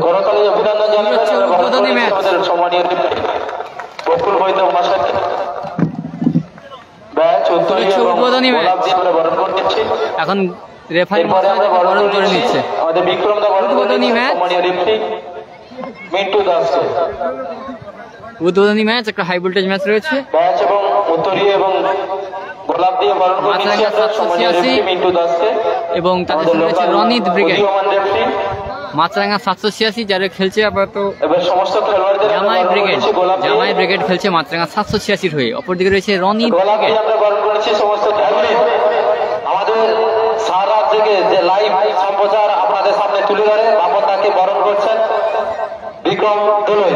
করতালি অভিনন্দন জানাচ্ছি আমাদের সম্মানীয় বকুল বৈদ্য মহাশয়কে। ব্যাচ উদ্বোধনী বরণ করতেছি। এখন রেফারি বরণ করে নিচ্ছে আমাদের বিক্রম দা বরণ করে নিচ্ছে সম্মানীয় রেফারি মিন্টু দাস। উদ্বোধনী ম্যাচ, একটা হাই ভোল্টেজ ম্যাচ রয়েছে। ব্যাচ এবং উত্তরীয় এবং গোলাপ দিয়ে বরণ করে নিচ্ছে সম্মানীয় রেফারি মিন্টু দাসকে এবং তাদের সঙ্গে রয়েছে রনিত ব্রিগেড। মাছরাঙ্গা 786 যারা খেলছে আপাতত জামাই ব্রিগেড খেলছে মাছরাঙ্গা 786 হয়ে। অপরদিকে রয়েছে রনিত ব্রিগেড। আমাদের সারা থেকে যে লাইভ সম্প্রচার আপনাদের সামনে তুলে ধরে বাপনদাকে বরণ করছেন বিক্রম দোলই।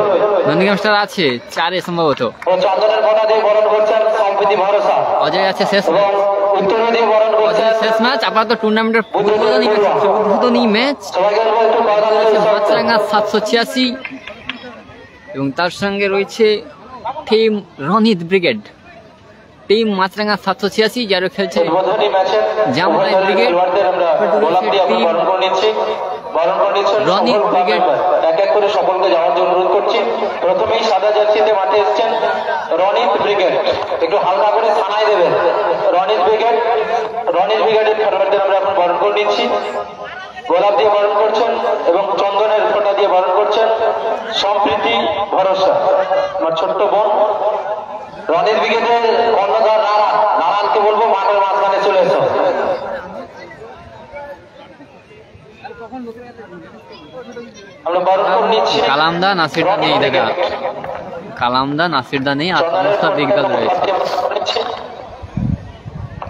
নন্দীগ্রাম স্টার আছে 4-এ সম্ভবত। চন্দনের ফোঁটা দিয়ে বরণ করছেন সম্প্রীতি ভরসা। অজয় আছে শেষ শেষ ম্যাচ। আপাতত টুর্নামেন্টের উদ্বোধনী ম্যাচ মাছরাঙ্গা 786 এবং তার সঙ্গে রয়েছে টিম রনিত ব্রিগেড। টিম মাছরাঙ্গা 786 যারা খেলছে জামাই ব্রিগেড। রনিত ব্রিগেড এক এক করে সকলকে যাওয়ার জন্য অনুরোধ করছি। প্রথমেই সাদা জার্সিতে মাঠে এসছেন রনিত ব্রিগেড, একটু হালকা করে থানায় দেবেন। রনিত ব্রিগেডের খেলোয়াড়দের আমরা এখন বরণ করে নিচ্ছি। গোলাপ দিয়ে বরণ করছেন এবং চন্দনের ফোঁটা দিয়ে বরণ করছেন সম্প্রীতি ভরসা, আমার ছোট্ট বোন। রনিত ব্রিগেডের কর্ণধার নারায়ণকে বলবো মাঠের মাঝখানে চলে এসো। আমরা বরণ করে নিচ্ছি। কালামদা নাসিরদা নেই, দেখা কালামদা নাসিরদা নেই, আর সমস্ত দিকদল রয়েছে।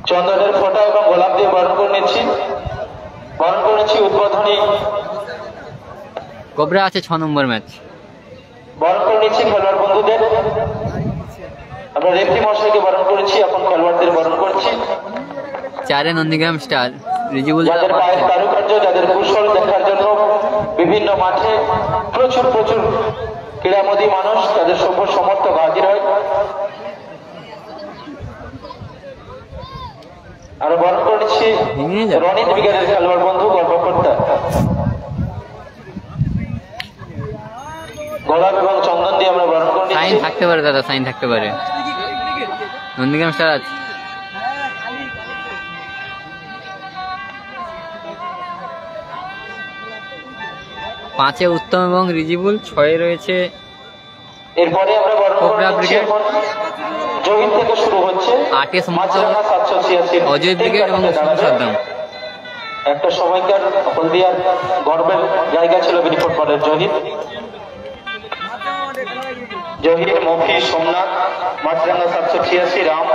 চন্দনের ফোঁটা এবং গোলাপ দিয়ে বরণ করে নিচ্ছি। বরণ করেছি উদ্বোধনী কোবরা আছে 6 নম্বর ম্যাচ। বরণ করে নিচ্ছি খেলোয়াড় বন্ধুদের। আমরা রেফারি মশাইকে বরণ করেছি, এখন খেলোয়াড়দের বরণ করছি। 4-এ নন্দীগ্রাম স্টার রিজিবুল। যাদের পায়ের কারুকার্য, যাদের কৌশল দেখার জন্য বিভিন্ন মাঠে প্রচুর ক্রীড়ামোদী মানুষ, তাদের সভ্য সমর্থক হাজির হয়। আরো বরণ করেছি রনিত ব্রিগেডের খেলোয়াড় বন্ধু গর্বকর্তা গোলাপ এবং চন্দন দিয়ে আমরা বরণ করে নিচ্ছি। সাইন থাকতে পারে দাদা, সাইন থাকতে পারে। নন্দীগ্রাম স্টার আছে। পাঁচে উত্তম এবং রিজিবুল, 6-এ রয়েছে এরপরে আমরা বরণ করে নিচ্ছি জহির থেকে শুরু হচ্ছে। 8-এ অজয় ব্রিগেড এবং সাদ্দাম। একটা সময়কার হলদিয়ার গর্বের জায়গা ছিল বিডি ফুটবলের জহির, মফি, সোমনাথ, মাছরাঙ্গা 786, রাম,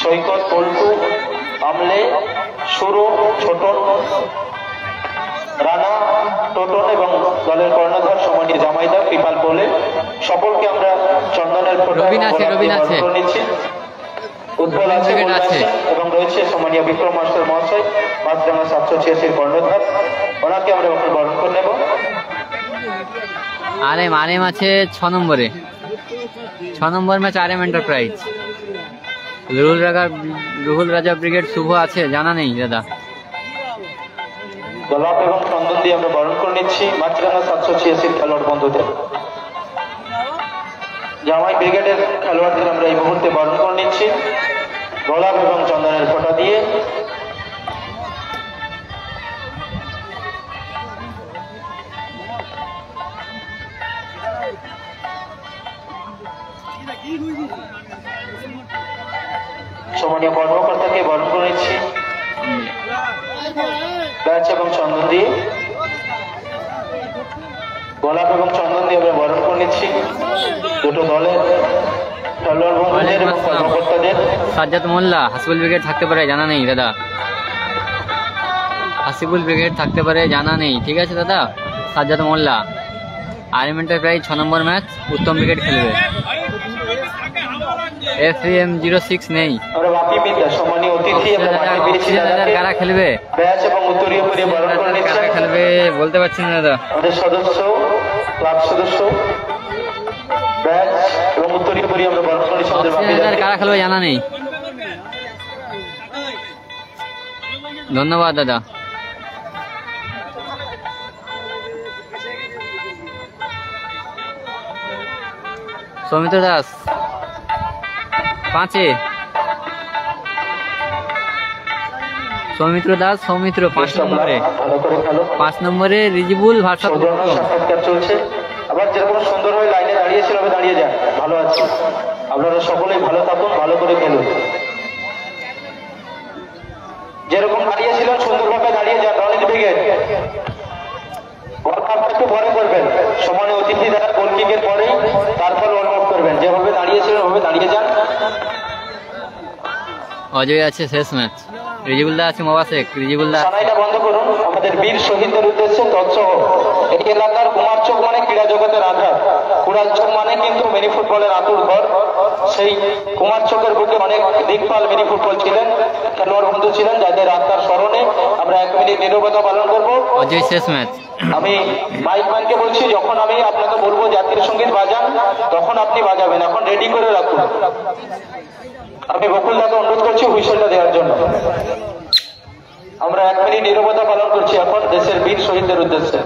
সৈকত, পল্টু, আমলে, সুরু, ছোটন, রানা, টোটন এবং দলের কর্ণধার সম্মানীয় জামাইদা পিপাল বলে সকলকে আমরা চন্দনের নিচ্ছি। উদ্বোধন আছে এবং রয়েছে সম্মানীয় বিক্রম মাস্টার মহাশয় মাছরাঙ্গা 786 কর্ণধার, ওনাকে আমরা ওখানে বরণ করে নেব। আরেম আছে 6 নম্বরে। 6 নম্বর ম্যাচ আরেম এন্টারপ্রাইজ। রুহুল রাজা ব্রিগেড শুভ আছে, জানা নেই দাদা। গোলাপ এবং চন্দন দিয়ে আমরা বরণ করে নিচ্ছি মাছরাঙ্গা 786 খেলোয়াড় বন্ধুদের। জামাই ব্রিগেডের খেলোয়াড়দের আমরা এই মুহূর্তে বরণ করে নিচ্ছি গোলাপ এবং চন্দনের ফোঁটা দিয়ে। সম্মানীয় কর্মকর্তাকে বরণ করে নিচ্ছি ব্যাচ এবং চন্দন দিয়ে। গোলাপ এবং চন্দন দিয়ে আমরা বরণ করে নিচ্ছি দুটো দলের খেলোয়াড় বন্ধুদের এবং কর্মকর্তাদের। সাজ্জাদ মোল্লা, হাসিবুল ব্রিগেড থাকতে পারে, জানা নেই দাদা। হাসিবুল ব্রিগেড থাকতে পারে, জানা নেই। ঠিক আছে দাদা। সাজ্জাদ মোল্লা। আরেম এন্টারপ্রাইজ 6 নম্বর ম্যাচ উত্তম ব্রিগেড খেলবে। FM 06 নেই। আমরা বাপি মিত্র সম্মানীয় অতিথি আমরা মাঠে পেয়েছি দাদাকে। কারা খেলবে? ব্যাচ এবং উত্তরীয় করে বরণ করে নিচ্ছে। কারা খেলবে বলতে পারছি না দাদা। আমাদের সদস্য, ক্লাব সদস্য, ব্যাচ এবং উত্তরীয় করি আমরা বর্তমানে সমাজের অস্ট্রেলিয়ার কারা খেলবে জানা নেই। ধন্যবাদ দাদা। সৌমিত্র দাস 5-এ, সৌমিত্র দাস, সৌমিত্র 5 নম্বরে, ভালো করে খেলো। 5 নম্বরে রিজিবুল ভার্সাস সৌজন্য সাক্ষাৎকার চলছে। আবার যেরকম সুন্দর হয়ে লাইনে দাঁড়িয়েছিল দাঁড়িয়ে যান, ভালো আছে। আপনারা সকলেই ভালো থাকুন, ভালো করে খেলুন। যেরকম দাঁড়িয়েছিলেন সুন্দরভাবে দাঁড়িয়ে যান। রনিত ব্রিগেড বল কাপটা একটু পরে করবেন, সমানে অতিথি দ্বারা গোল কিকের পরেই তারপর ওয়ার্ম আপ করবেন। যেভাবে দাঁড়িয়েছিলেন ওভাবে দাঁড়িয়ে যান। অজয় আছে শেষ ম্যাচ, রিজিবুল্লাহ আছে মোবাসেক, রিজিবুল্লাহ সানাইটা বন্ধ করুন। আমাদের বীর শহীদদের উদ্দেশ্যে তৎসহ এই এলাকার কুমারচক মানে ক্রীড়া জগতের আধার, কুড়ালচক মানে কিন্তু মিনি ফুটবলের আতুর ঘর। সেই কুমারচকের বুকে অনেক দিকপাল মিনি ফুটবল ছিলেন, খেলোয়াড় বন্ধু ছিলেন, যাদের আত্মার স্মরণে আমরা 1 মিনিট নীরবতা পালন করব। অজয় শেষ ম্যাচ। আমি মাইক ম্যানকে বলছি, যখন আমি আপনাকে বলবো জাতীয় সঙ্গীত বাজান তখন আপনি বাজাবেন। এখন রেডি করে রাখুন। আমি বকুলদাকে অনুরোধ করছি হুইসেলটা দেওয়ার জন্য। আমরা 1 মিনিট নীরবতা পালন করছি এখন দেশের বীর শহীদদের উদ্দেশ্যে।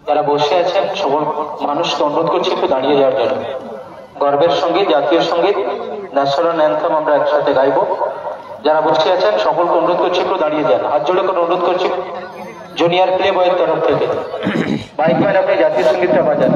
যারা বসে আছেন সকল মানুষকে অনুরোধ করছি একটু দাঁড়িয়ে যাওয়ার জন্য। গর্বের সঙ্গীত, জাতীয় সঙ্গীত, ন্যাশনাল অ্যান্থেম আমরা একসাথে গাইব। যারা বসে আছেন সকলকে অনুরোধ করছি একটু দাঁড়িয়ে যান। হাত জোড়ে করে অনুরোধ করছি জুনিয়র প্লে বয়ের তরফ থেকে। মাইক ম্যান আপনি জাতীয় সঙ্গীতটা বাজান।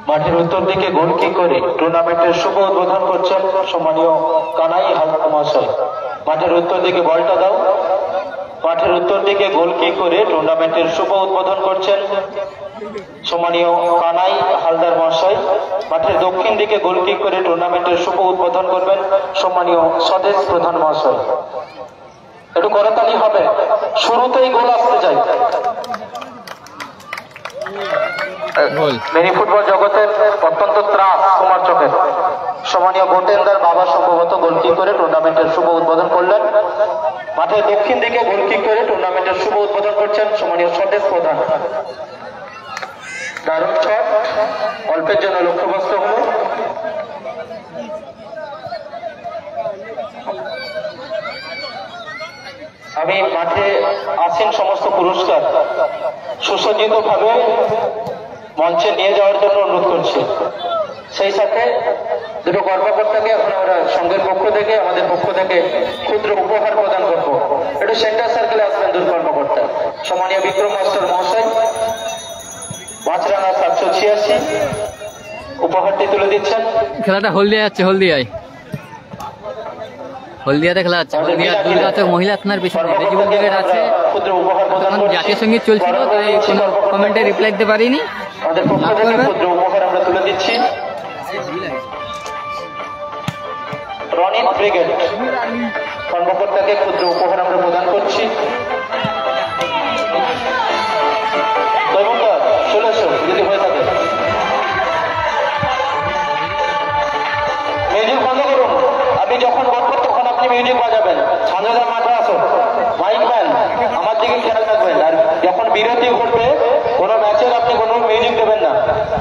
মাঠের উত্তর দিকে গোল কি করে টুর্নামেন্টের শুভ উদ্বোধন করছেন সম্মানীয় কানাই হালদার মহাশয়। মাঠের উত্তর দিকে বলটা দাও। মাঠের উত্তর দিকে গোল কি করে টুর্নামেন্টের শুভ উদ্বোধন করছেন সম্মানীয় কানাই হালদার মহাশয়। মাঠের দক্ষিণ দিকে গোল কি করে টুর্নামেন্টের শুভ উদ্বোধন করবেন সম্মানীয় স্বদেশ প্রধান মহাশয়। একটু করতালি হবে, শুরুতেই গোল আসতে চাই। মিনি ফুটবল জগতের অত্যন্ত ত্রাস কুমারচকের সম্মানীয় গোতেন্দার বাবা সম্ভবত গোলকিক করে টুর্নামেন্টের শুভ উদ্বোধন করলেন। মাঠের দক্ষিণ দিকে গোলকিক করে টুর্নামেন্টের শুভ উদ্বোধন করছেন সম্মানীয় স্বদেশ প্রধান। দারুণ ছট, অল্পের জন্য লক্ষ্যভ্রষ্ট হল। আমি মাঠে আসেন সমস্ত পুরস্কার সুসজ্জিত ভাবে মঞ্চে নিয়ে যাওয়ার জন্য অনুরোধ করছি। সেই সাথে দুটো কর্মকর্তাকে এখন আমরা সংঘের পক্ষ থেকে আমাদের পক্ষ থেকে ক্ষুদ্র উপহার প্রদান করবো। একটু সেন্টার সার্কেলে আসবেন দুই কর্মকর্তা। সম্মানীয় বিক্রম মাস্টার মহাশয় মাছরাঙা 786 উপহারটি তুলে দিচ্ছেন। খেলাটা হলদিয়া যাচ্ছে, হলদিয়ায়, হলদিয়াতে খেলা হচ্ছে। হলদিয়া দুর্গাতে মহিলা থানার পেছনে রেজিবল ব্রিগেড আছে। ক্ষুদ্র উপহার প্রদান তখন করছি। জাতীয় সঙ্গীত চলছিল, তাই কোনো কমেন্টে রিপ্লাই দিতে পারিনি। আমাদের পক্ষ মাফ থেকে করবেন। ক্ষুদ্র উপহার আমরা তুলে দিচ্ছি। রনিত ব্রিগেড কর্মকর্তাকে ক্ষুদ্র উপহার আমরা প্রদান করছি। দৈবন্ধা চলে এসো যদি হয়ে থাকে। মিউজিক বন্ধ করুন। আপনি যখন বলবেন তখন আপনি মিউজিক বাজাবেন। ছাত্ররা মাঠে আসো। মাইকম্যান আমার দিকে খেয়াল রাখবেন। আর যখন বিরতি ঘটবে কোনো ম্যাচের আপনি কোনো মিউজিক দেবেন না।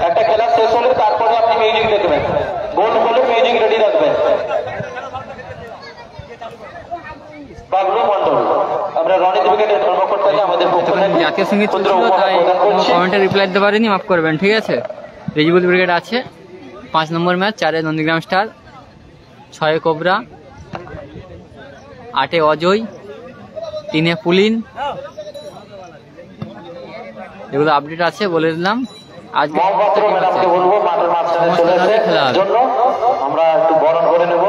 একটা খেলা শেষ হলে তারপরে আপনি মিউজিক দেখবেন। গোল হলে মিউজিক রেডি রাখবেন। বাবলু মন্ডল আমরা রনিত ব্রিগেডের কর্মকর্তাকে আমাদের পক্ষ থেকে জাতীয় সঙ্গীত ক্ষুদ্র চলছিল, উপহার তাই প্রদান কোনো করছি। কমেন্টে রিপ্লাই দিতে পারিনি, মাফ করবেন। ঠিক আছে, রেজিবল ব্রিগেড আছে। 5 নম্বর ম্যাচ, 4-এ নন্দীগ্রাম স্টার, 6-এ কোবরা, 8-এ অজয়, 3-এ পুলিন। এগুলো আপডেট আছে, বলে দিলাম। আজকে মহাপাত্র ম্যাডামকে বলবো মাঠের মাঝখানে চলে এসে জন্য আমরা একটু বরণ করে নেব।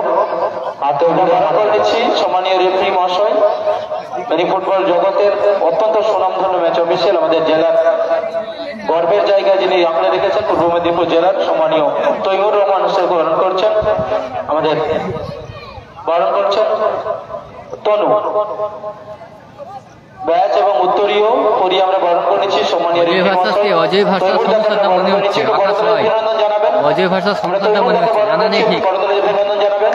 হাতে বরণ করে নিচ্ছি। সম্মানীয় রেফারি মহাশয়, মানে ফুটবল জগতের অত্যন্ত সুনামধন্য ম্যাচ অফিসিয়াল আমাদের জেলার গর্বের জায়গা যিনি আমলে রেখেছেন পূর্ব মেদিনীপুর জেলার সম্মানীয় তৈমুর রহমান হোসেন বরণ করছেন। আমাদের বরণ করছেন তনু। ব্যাচ এবং উত্তরীয় করি আমরা বরণ করে নিচ্ছি। সম্মানীয় অজয় ভাষা অজয় ভাষা সমস্যাটা মনে হচ্ছে, আকাশ ভাই অজয় ভাষা সমস্যাটা মনে হচ্ছে, জানা নেই ঠিক। অভিনন্দন জানাবেন।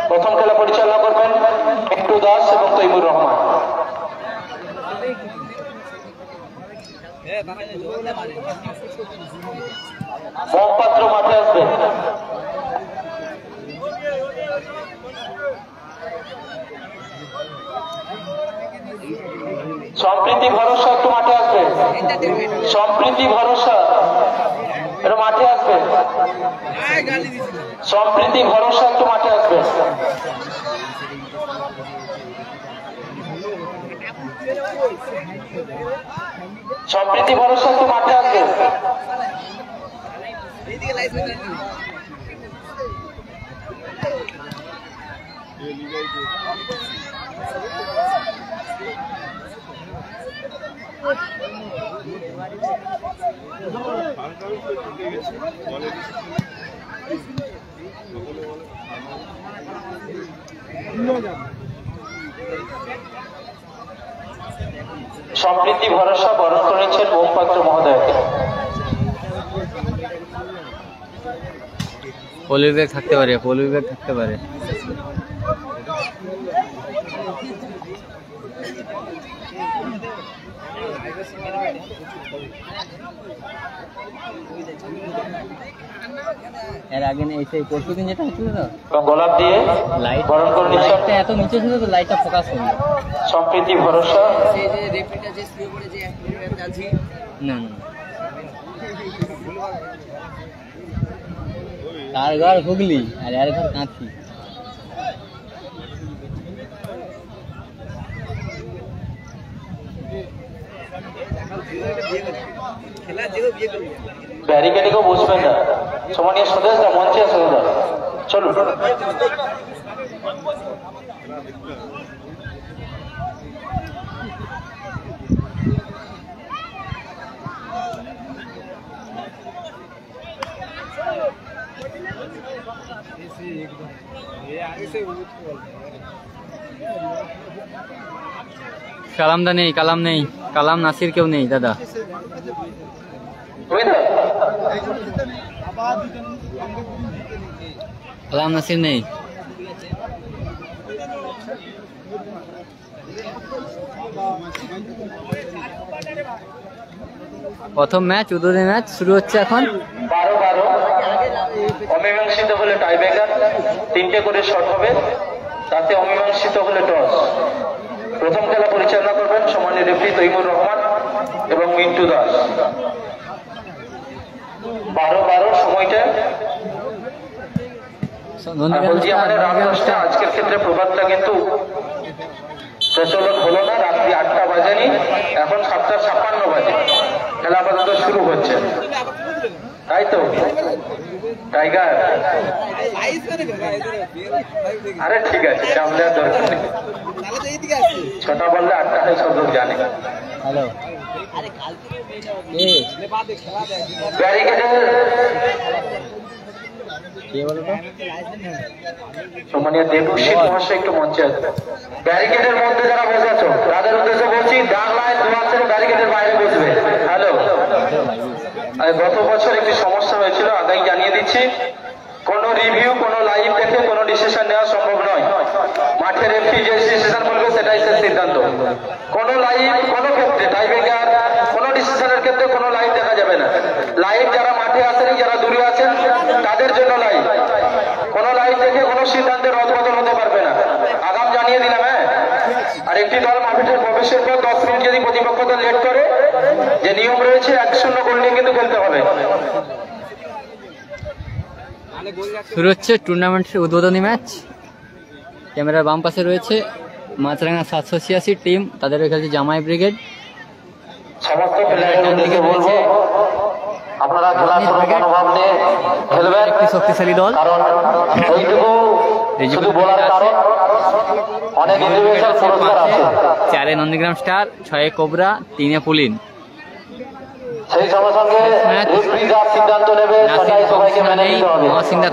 প্রথম খেলা পরিচালনা করবেন মিন্টু দাস এবং তৈমুর রহমান। মোমপাত্র মাঠে আসবেন। সম্প্রীতি ভরসা একটু মাঠে আসবে। সম্প্রীতি ভরসা একটু মাঠে আসবে। সম্প্রীতি ভরসা একটু মাঠে আসবে। সম্প্রীতি ভরসা একটু মাঠে আসবে। সম্প্রীতি ভরসা বরণ করেছেন মোমপাত্র মহোদয়কে। পলি ব্যাগ থাকতে পারে, পলি ব্যাগ থাকতে পারে। এর আগে এসে পরশুদিন যেটা হচ্ছিল তো গোলাপ দিয়ে লাইট বরণ করে নিচ্ছেন। লাইটটা এত নিচে ছিল তো লাইটটা ফোকাস হলো সম্প্রীতি ভরসা। না না তার ঘর হুগলি আর এর ঘর কাঁথি। ব্যারিকেডে কেউ বসবেন না। সম্মানীয় সদস্যরা মঞ্চে আসে দাদা, চলুন। কালামদা নেই, কালাম নেই, কালাম নাসির কেউ নেই দাদা। কালাম নাসির নেই। প্রথম ম্যাচ উদ্বোধনী ম্যাচ শুরু হচ্ছে এখন। 12-12 অমীমাংসিত হলে টাইব্রেকার, 3টে করে শট হবে, তাতে অমীমাংসিত হলে টস। প্রথম খেলা পরিচালনা করবেন সম্মানীয় রেফারি তৈমুর রহমান এবং মিন্টু দাস। 12-12 সময়টা আর বলছি আমাদের রাত 10টা, আজকের ক্ষেত্রে প্রভাতটা কিন্তু প্রচলন হলো না, রাত্রি 8টা বাজেনি, এখন 7:56 বাজে, খেলা আপাতত শুরু হচ্ছে, তাই তো টাইগার? আরে ঠিক আছে, চাপ দেওয়ার দরকার নেই, 6টা বললে 8টা হয়, সব লোক জানে। হ্যালো ব্যারিকেডের সম্মানীয় দেবশীল মহাশয় একটু মঞ্চে আসবে। ব্যারিকেডের মধ্যে যারা বসে আছো তাদের উদ্দেশ্যে বলছি, ডান লাইন দুয়ার ব্যারিকেডের বাইরে বসবে। হ্যালো, গত বছর একটি সমস্যা হয়েছিল, আগেই জানিয়ে দিচ্ছি, কোনো রিভিউ, কোনো লাইভ দেখে কোনো ডিসিশন নেওয়া সম্ভব নয়। মাঠের রেফারি যে ডিসিশন বলবে সেটাই শেষ সিদ্ধান্ত। কোনো লাইভ, কোনো ক্ষেত্রে টাইব্রেকার, কোনো ডিসিশনের ক্ষেত্রে কোনো লাইভ দেখা যাবে না। লাইভ যারা মাঠে আসেনি, যারা দূরে আছেন তাদের জন্য লাইভ। কোনো লাইভ দেখে কোনো সিদ্ধান্তে রদবদল হতে পারবে না, আগাম জানিয়ে দিলাম। হ্যাঁ, আর একটি দল মাঠে প্রবেশের পর 10 মিনিট যদি প্রতিপক্ষ দল লেট করে, যে নিয়ম রয়েছে 1-0 গোল নিয়ে কিন্তু খেলতে হবে। শুরু হচ্ছে টুর্নামেন্টের উদ্বোধনী ম্যাচ। ক্যামেরার বাম পাশে রয়েছে মাছরাঙা 786 টিম, তাদের খেলছে জামাই ব্রিগেড। সমস্ত প্লেয়ারদেরকে বলবো আপনারা খেলার মনোভাব নিয়ে খেলবেন, একটি শক্তিশালী দল, কারণ এইটুকু শুধু বলার কারণ অনেক ইন্ডিভিজুয়াল পুরস্কার আছে। 4 নন্দীগ্রাম স্টার, 6 কোবরা, 3 পুলিন। সেই সঙ্গে সঙ্গে রেফারি যা সিদ্ধান্ত নেবে সেটাই সবাইকে মেনে নিতে হবে।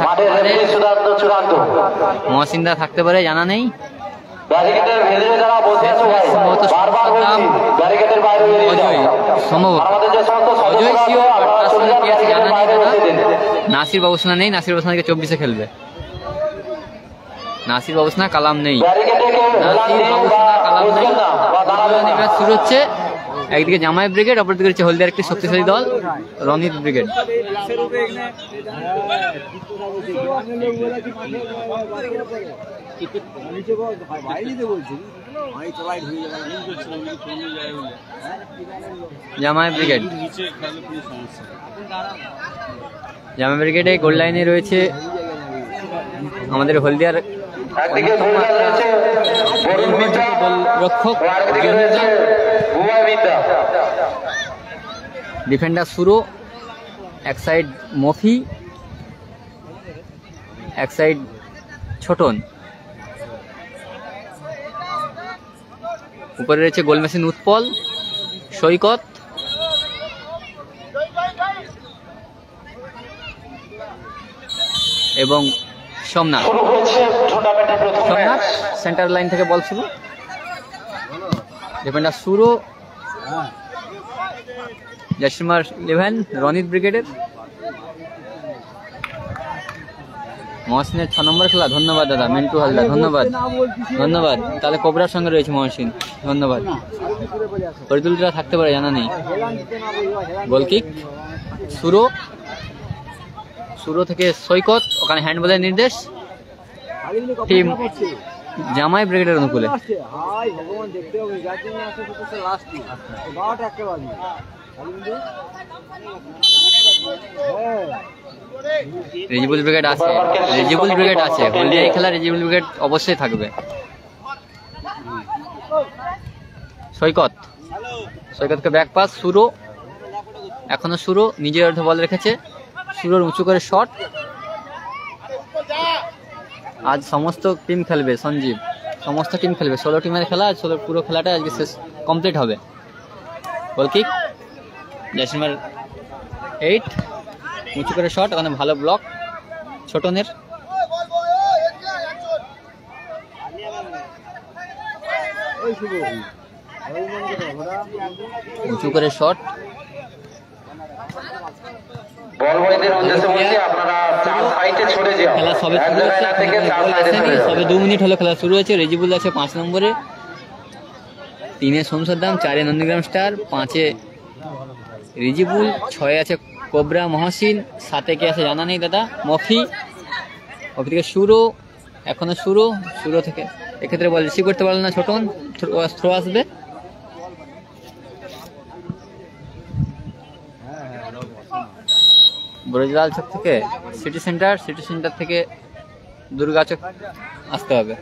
মাঠের রেফারি সিদ্ধান্ত চূড়ান্ত। মহসিনদা থাকতে পারে, জানা নেই। ব্যারিকেডের ভেতরে যারা বসে আছে ভাই, বারবার বলছি ব্যারিকেডের বাইরে বেরিয়ে যাও। সম্ভবত আমাদের যে সমস্ত সদস্যরা আছে আপনারা চলে যান, ব্যারিকেডের বাইরে বসে দিন। নাসির বাবুসনা নেই, নাসির বাবুসনাকে 24-এ খেলবে। নাসির বাবুসনা, কালাম নেই। ব্যারিকেডে কেউ হেলান নাসির দিন বাবুসনা, বা কালাম নেই। বসবেন না বা দাঁড়াবেন না। ম্যাচ শুরু হচ্ছে। একদিকে জামাই ব্রিগেড, অপরদিকে হচ্ছে হলদিয়ার একটি শক্তিশালী দল রনিত ব্রিগেড। জামাই ব্রিগেড, জামাই ব্রিগেডে গোল লাইনে রয়েছে আমাদের হলদিয়ার একদিকে গোলদার রয়েছে বরুণ মিত্র, গোলরক্ষক, ও আরেকদিকে রয়েছে বুবাই মিত্র। ডিফেন্ডার সুরো, এক সাইড মফি, এক সাইড ছোটন। উপরে রয়েছে গোল মেশিন উৎপল, সৈকত, এবং সোমনাথ। শুরু হয়েছে টুর্নামেন্টের প্রথম সোমনাথ ম্যাচ। সেন্টার লাইন থেকে বল শুরু। ডিফেন্ডার সুরো, জাসিমার 11 রনিত ব্রিগেডের। মহসিনের 6 নম্বর খেলা। ধন্যবাদ দাদা মিন্টু হালদার, ধন্যবাদ ধন্যবাদ। তাহলে কোবরার সঙ্গে রয়েছে মহসিন, ধন্যবাদ। ফরিদুলরা থাকতে পারে, জানা নেই। গোলকিক সুরো, সুরো থেকে সৈকত, ওখানে হ্যান্ডবলের নির্দেশ। টিম জামাই ব্রিগেডের অনুকূলে। রেজিবুল ব্রিগেড আছে, রেজিবুল ব্রিগেড আছে। হলদিয়া খেলা রেজিবুল ব্রিগেড অবশ্যই থাকবে। সৈকত, সৈকতকে ব্যাক পাস। সুরো, এখনো সুরো নিজের অর্ধে বল রেখেছে। সুরোর উঁচু করে শট। আজ সমস্ত টিম খেলবে সঞ্জীব, সমস্ত টিম খেলবে। 16 টিমের খেলা, 16 পুরো খেলাটা আজকে শেষ কমপ্লিট হবে। গোলকিক জাসিমার 8, উঁচু করে শট, ওখানে ভালো ব্লক ছোটনের। উঁচু করে শট। বল বয়দের উদ্দেশ্যে বলছি আপনারা চার সাইডে ছড়ে যাও। খেলা সবে এক শুরু হচ্ছে, জায়গা থেকে চার সাইডে ছড়ে যাও। সবে 2 মিনিট হলো খেলা শুরু হয়েছে। রেজিবুল আছে 5 নম্বরে, 3-এ সোমসদ্দাম, 4-এ নন্দীগ্রাম স্টার, 5-এ রেজিবুল, 6-এ আছে কোবরা মহসিন, 7-এ কে আছে জানা নেই দাদা, মফি। মফি থেকে শুরু, এখনো শুরু, শুরু থেকে এক্ষেত্রে বল রিসিভ করতে পারলো না ছোটন, থ্রো আসবে। ব্রজলাল চক থেকে সিটি সেন্টার, সিটি সেন্টার থেকে দুর্গাচক আসতে হবে।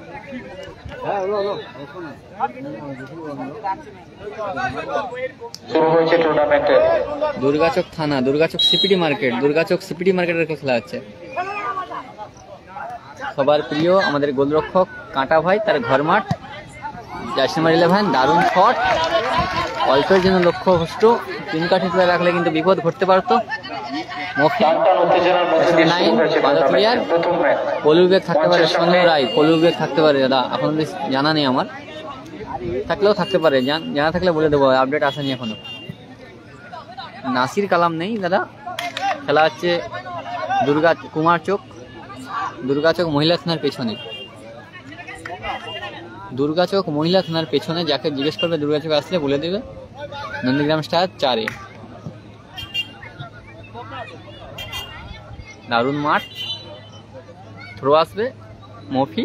শুরু হয়েছে টুর্নামেন্টের। দুর্গাচক থানা, Durgachak CPT market, Durgachak CPT মার্কেটের খেলা হচ্ছে। সবার প্রিয় আমাদের গোলরক্ষক কাঁটা ভাই, তার ঘর মাঠ, জার্সি নাম্বার 11, দারুণ শট, অল্পের জন্য লক্ষ্যভ্রষ্ট, তিন কাঠি তুলে রাখলে কিন্তু বিপদ ঘটতে পারতো। মফি টানটান উত্তেজনার মধ্যে দিয়ে শুরু হয়েছে টুর্নামেন্টের প্রথম ম্যাচ। পলুবেগ থাকতে পারে, সোনু রায় পলুবেগ থাকতে পারে দাদা, এখন জানা নেই আমার, থাকলেও থাকতে পারে, জানা থাকলে বলে দেবো, আপডেট আসেনি এখনো। নাসির কালাম নেই দাদা, খেলা হচ্ছে কুমারচক, দুর্গাচক মহিলা থানার পেছনে, দুর্গাচক মহিলা থানার পেছনে। যাকে জিজ্ঞেস করবে দুর্গাচক আসলে বলে দেবে। নন্দীগ্রাম স্টার 4-এ। দারুণ মাঠ, থ্রো আসবে, মফি,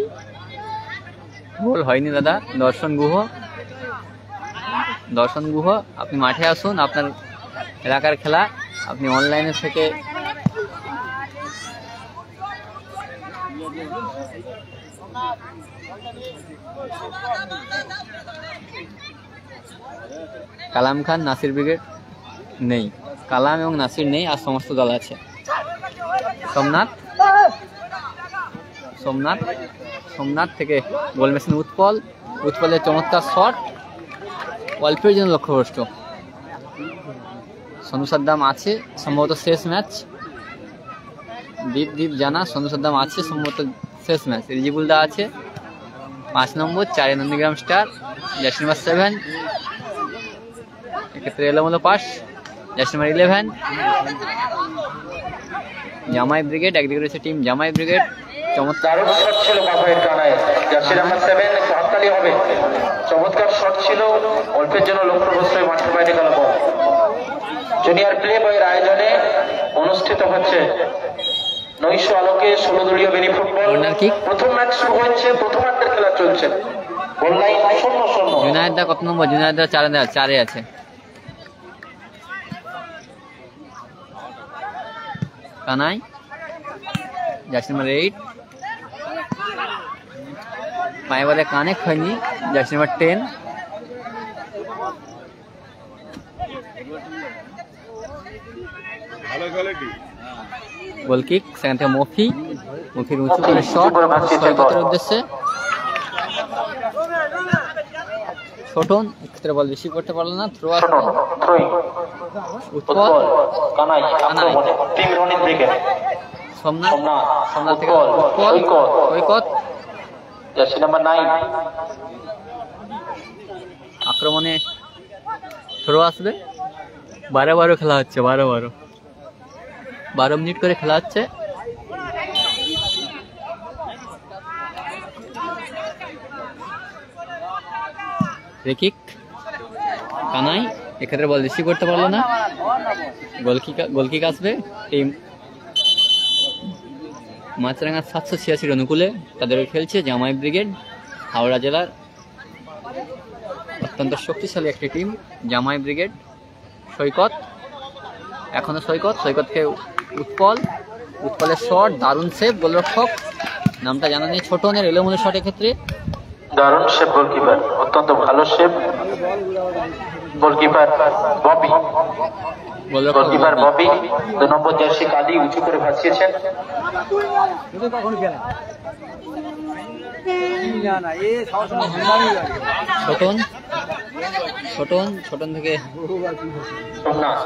গোল হয়নি দাদা। দর্শন গুহ, আপনি মাঠে আসুন, আপনার এলাকার খেলা আপনি অনলাইনে থেকে কালাম খান, নাসির ব্রিগেড নেই, কালাম এবং নাসির নেই, আর সমস্ত দল আছে। সোমনাথ থেকে গোল মেশিন উৎপলের চমৎকার শট, অল্পের জন্য লক্ষ্যভ্রষ্ট। সনু সাদ্দাম আছে, সম্ভবত শেষ ম্যাচ। দীপ জানা, সনু সাদ্দাম আছে, সম্ভবত শেষ ম্যাচ। রিজিবুলদা আছে 5 নম্বর, 4-এ নন্দীগ্রাম স্টার, জার্সি নাম্বার 7, এক্ষেত্রে এলোমেলো পাস, জার্সি নাম্বার 11 জামাই ব্রিগেড। একদিকে রয়েছে টিম জামাই ব্রিগেড, চমৎকার শট ছিল বাফায়ের কানায়, জার্সি নাম্বার 7, একটু হাততালি হবে। চমৎকার শট ছিল, অল্পের জন্য লক্ষ্যভ্রষ্ট হয়ে মাঠের বাইরে গেল বল। জুনিয়র প্লে বয়ের আয়োজনে অনুষ্ঠিত হচ্ছে নৈশ আলোকে 16 দলীয় মিনি ফুটবল। প্রথম ম্যাচ শুরু হচ্ছে, প্রথমার্ধের খেলা চলছে। Goal line 0-0। জুনায়েদদা কত নম্বর? জুনায়েদদা 4-এ আছে। কানাই, জার্সি নাম্বার 8, পায়ে বলে কানেক্ট হয়নি, জার্সি নাম্বার 10। গোল কিক, সেখান থেকে মফির উঁচু করে শট, সৈকতের উদ্দেশ্যে ছোটন, এক্ষেত্রে বল রিসিভ করতে পারলো না, থ্রো আসবে, উৎপল, কানাই, টিম রনিত ব্রিগেড, সোমনাথ থেকে উৎপল, সৈকত, জার্সি নাম্বার 9, আক্রমণে থ্রো আসবে। 12 খেলা হচ্ছে, 12 মিনিট করে খেলা হচ্ছে। রেকিক, কানাই, এক্ষেত্রে বল রিসিভ করতে পারলো না, গোলকিক আসবে। টিম মাছরাঙা 786 অনুকূলে তাদের খেলছে জামাই ব্রিগেড, হাওড়া জেলার অত্যন্ত শক্তিশালী একটি টিম জামাই ব্রিগেড। এখনো সৈকতকে উৎপলের শট, দারুণ সেভ, গোলরক্ষক নামটা জানা নেই, ছোটনের এলোমেলো শট, এক্ষেত্রে দারুণ সেভ, গোলকিপার অত্যন্ত ভালো সেভ, গোলকিপার ববি, 2 নম্বর জার্সি কালি উঁচু করে ভাসিয়েছেন। ছোটন থেকে সোমনাথ,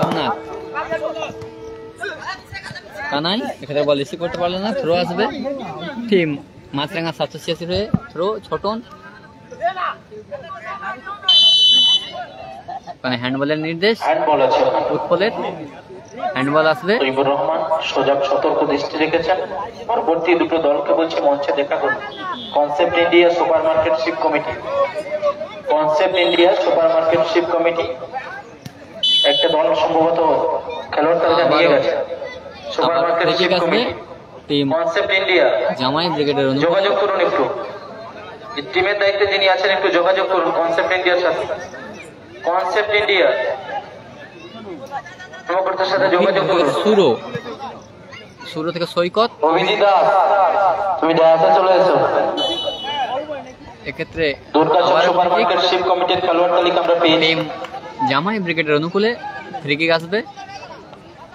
কানাই, এখানে বল রিসিভ করতে পারলো না, থ্রো আসবে। টিম মাছরাঙা 786 হয়ে থ্রো, ছোটন, হ্যান্ডবলের নির্দেশ, উৎপলের হ্যান্ডবল আসবে। রহমান সজাগ সতর্ক দৃষ্টি রেখেছেন। পরবর্তী দুটো দলকে বলছে মঞ্চে দেখা করুন। Concept India super marketship committee, একটা দল সম্ভবত খেলোয়াড় তালিকা নিয়ে গেছে। Super marketship committee, team concept India জামাই ব্রিগেডের যোগাযোগ করুন, একটু টিমের দায়িত্বে যিনি আছেন একটু যোগাযোগ করুন কনসেপ্ট ইন্ডিয়ার সাথে। কনসেপ্ট ইন্ডিয়া কর্মকর্তার সাথে যোগাযোগ করুন। শুরু থেকে সৈকত। অভিজিৎ দাস তুমি ডায়াসে চলে এসো। এক্ষেত্রে দুর্গাচক সুপার মার্কেট শিপ কমিটির খেলোয়াড় তালিকা আমরা পেয়েছি। টিম জামাই ব্রিগেডের অনুকূলে ফ্রি কিক আসবে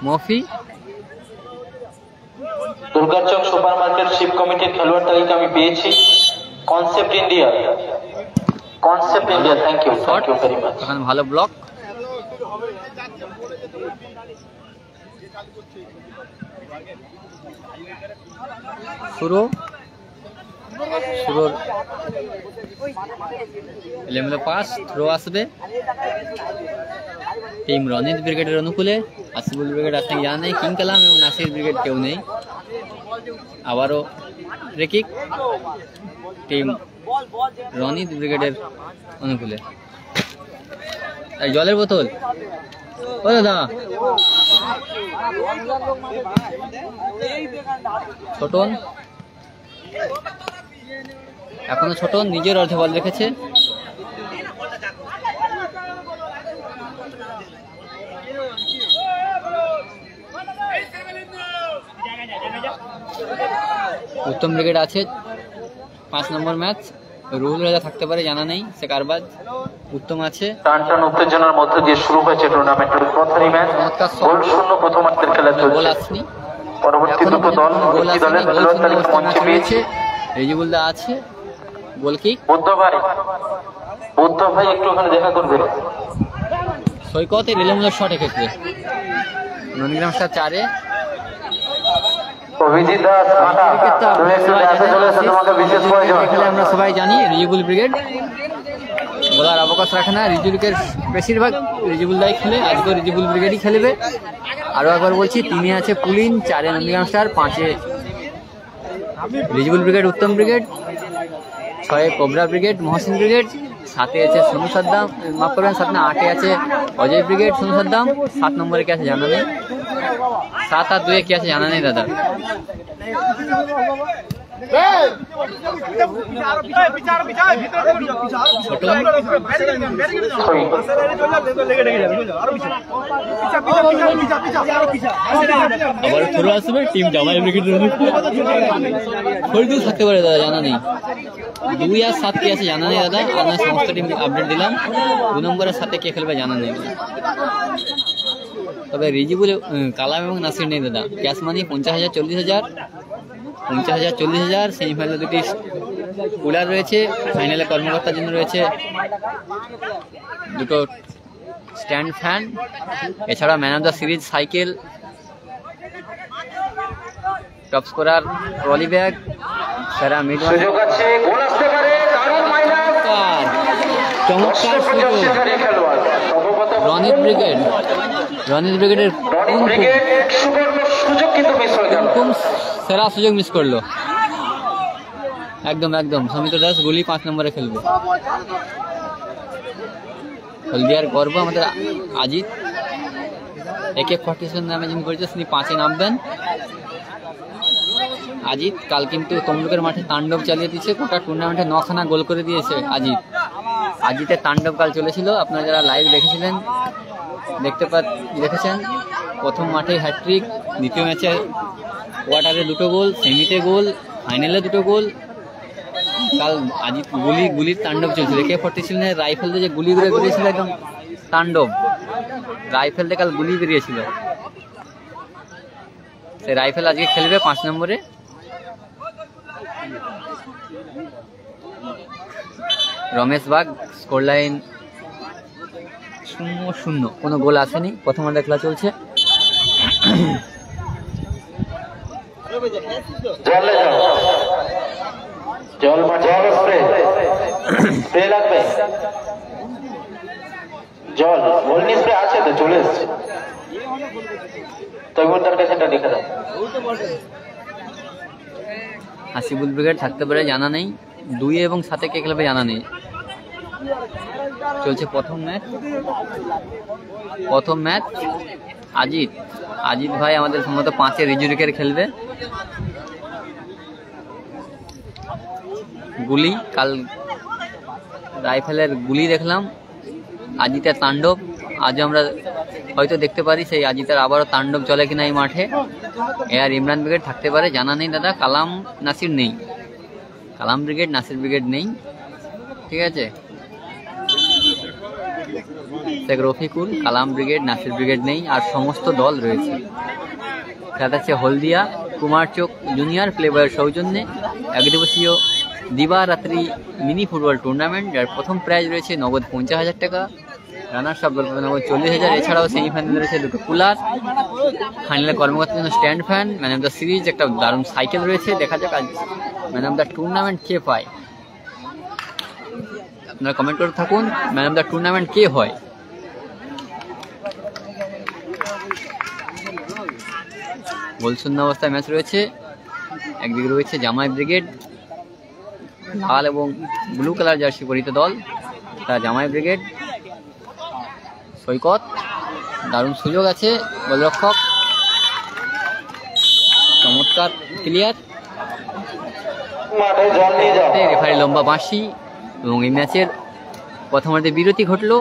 মফি। দুর্গাচক সুপার মার্কেট শিপ কমিটির খেলোয়াড় তালিকা আমি পেয়েছি। Concept India, concept India, thank you very much. এখন ভালো ব্লক। শুরুর এলোমেলো পাস, থ্রো আসবে টিম রনিত ব্রিগেডের অনুকূলে। আসিফুল ব্রিগেড আসলে জানা নেই, কিং কালাম এবং নাসির ব্রিগেড কেউ নেই। আবারও ফ্রি কিক টিম রনিত ব্রিগেডের অনুকূলে। জলের বোতল ও দাদা, ছোটন এখনো ছোটন নিজের অর্ধে বল রেখেছে। উত্তম ব্রিগেড আছে 5 নম্বর ম্যাচ। রুহুল রাজা থাকতে পারে জানা নেই, সে কারবাজ। উত্তম আছে। টানটান উত্তেজনার মধ্যে দিয়ে শুরু হয়েছে টুর্নামেন্টের প্রথম ম্যাচ। গোল শূন্য প্রথমার্ধের খেলা গোল চলছে। আসেনি, পরবর্তী দুটো দল গোল একটি আসেনি, দলের গোল খেলোয়াড় শূন্য তালিকা অবস্থায় মঞ্চে ম্যাচ পেয়েছি। রয়েছে। রিজিবুলদা আছে। গোল কিক বুদ্ধ ভাই একটু ওখানে দেখা করবে। সৈকতের এলোমেলো শট। এক্ষেত্রে নন্দীগ্রাম স্টার 4-এ। অভিজিৎ দাস মাতা তুমি একটু ডায়াসে চলে এসো, তোমাকে বিশেষ প্রয়োজন। এখানে আমরা সবাই জানি রিজিবুল ব্রিগেড বলার অবকাশ রাখে না। রিজিবুলকের বেশিরভাগ রিজিবুল দাই খেলে, আজকে রিজিবুল ব্রিগেডই খেলবে। আরো একবার বলছি, 3-এ আছে পুলিন, 4-এ নন্দীগ্রাম স্টার, 5-এ রিজিবুল ব্রিগেড উত্তম ব্রিগেড, 6-এ কোবরা ব্রিগেড মহসিন ব্রিগেড, 7-এ আছে সোনু সাদ্দাম, মাফ করবেন 7 না 8-এ আছে অজয় ব্রিগেড সোনু সাদ্দাম, 7 নম্বরে কি আছে জানা নেই, 7 আর 2-এ কি আছে জানা নেই দাদা। আবার থ্রো আসবে টিম জামাই ব্রিগেডের। ফরিদুল থাকতে পারে দাদা জানা নেই। 2 আর 7 কি আছে জানা নেই দাদা। আপনার সমস্ত টিম আপডেট দিলাম। 2 নম্বরের সাথে কে খেলবে জানা নেই। তবে রিজিবুল কালাম এবং নাসির নেই দাদা। ক্যাশ মানি 50,000 40,000, 50,000 40,000। সেমিফাইনালে 2টি কুলার রয়েছে। ফাইনালে কর্মকর্তার জন্য রয়েছে 2টো স্ট্যান্ড ফ্যান। এছাড়া man of the series cycle, top scorer trolley bag, সেরা মিড সুযোগ আছে, গোল আসতে পারে, দারুণ মাইনাস, চমৎকার সুযোগ। রনিত ব্রিগেডের সুবর্ণ সুযোগ কিন্তু মিস হয়ে গেল। সেরা সুযোগ মিস করলো। একদম সমিত দাস গুলি 5 নম্বরে খেলবে। হলদিয়ার গর্ব আমাদের আজিত, AK-47 নামে যিনি করেছে তিনি 5-এ নামবেন। আজিত কাল কিন্তু তমলুকের মাঠে তাণ্ডব চালিয়ে দিয়েছে। গোটা টুর্নামেন্টে 9খানা গোল করে দিয়েছে আজিতের তাণ্ডব কাল চলেছিল। আপনারা যারা লাইভ দেখেছিলেন দেখেছেন। প্রথম মাঠে হ্যাট্রিক, দ্বিতীয় ম্যাচে কোয়ার্টারে 2টো গোল, সেমিতে গোল, ফাইনালে 2টো গোল। কাল আজিত গুলির তাণ্ডব চলছিল। AK-47 রাইফেল দিয়ে যে গুলি বেরিয়েছিল, একদম তাণ্ডব। রাইফেল দিয়ে কাল গুলি বেরিয়েছিল। সেই রাইফেল আজকে খেলবে 5 নম্বরে। রমেশ বাগ, স্কোর লাইন 0-0, কোনো গোল আসেনি। প্রথমার্ধে খেলা চলছে। স্প্রে লাগবে, জল ভলনি স্প্রে আছে তো, চলে এসছে। তৈমুরদার কাছে এটা লিখে দাও। হাসিবুল ব্রিগেড থাকতে পারে জানা নেই। 2 এবং 7-এ কে খেলবে জানা নেই। চলছে প্রথম ম্যাচ। আজিত ভাই আমাদের সম্ভবত 5-এ রিজুরিকের খেলবে। গুলি, কাল রাইফেলের গুলি দেখলাম। আজিতের তাণ্ডব আজ আমরা হয়তো দেখতে পারি। সেই আজিতের আবারও তাণ্ডব চলে কিনা এই মাঠে। এআর ইমরান ব্রিগেড থাকতে পারে, জানা নেই দাদা। কালাম নাসির নেই, কালাম ব্রিগেড নাসির ব্রিগেড নেই, ঠিক আছে। শেখ রফিকুল, কালাম ব্রিগেড নাসির ব্রিগেড নেই, আর সমস্ত দল রয়েছে। খেলা হচ্ছে হলদিয়া কুমার চোক জুনিয়র প্লেবয়ের সৌজন্যে একদিবসীয় দিবারাত্রি মিনি ফুটবল টুর্নামেন্ট, যার প্রথম প্রাইজ রয়েছে নগদ 50,000 টাকা, রানার্স আপ নগদ 40,000। এছাড়াও সেমিফাইনালে রয়েছে দুটো কুলার, ফাইনালে কর্মকর্তার জন্য stand fan, man of the series একটা দারুণ সাইকেল রয়েছে। দেখা যাক আজ ম্যান অফ দ্য টুর্নামেন্ট কে পায়, আপনারা কমেন্ট করে থাকুন ম্যান অফ দ্য টুর্নামেন্ট কে হয়। গোলশূন্য অবস্থায় ম্যাচ রয়েছে। একদিকে রয়েছে জামাই ব্রিগেড, লাল এবং ব্লু কালার জার্সি পরিহিত দল, তা জামাই ব্রিগেড। সৈকত, দারুণ সুযোগ আছে, গোলরক্ষক চমৎকার ক্লিয়ার, রেফারি লম্বা বাঁশি। এবং এই ম্যাচের প্রথমার্ধে বিরতি ঘটলো,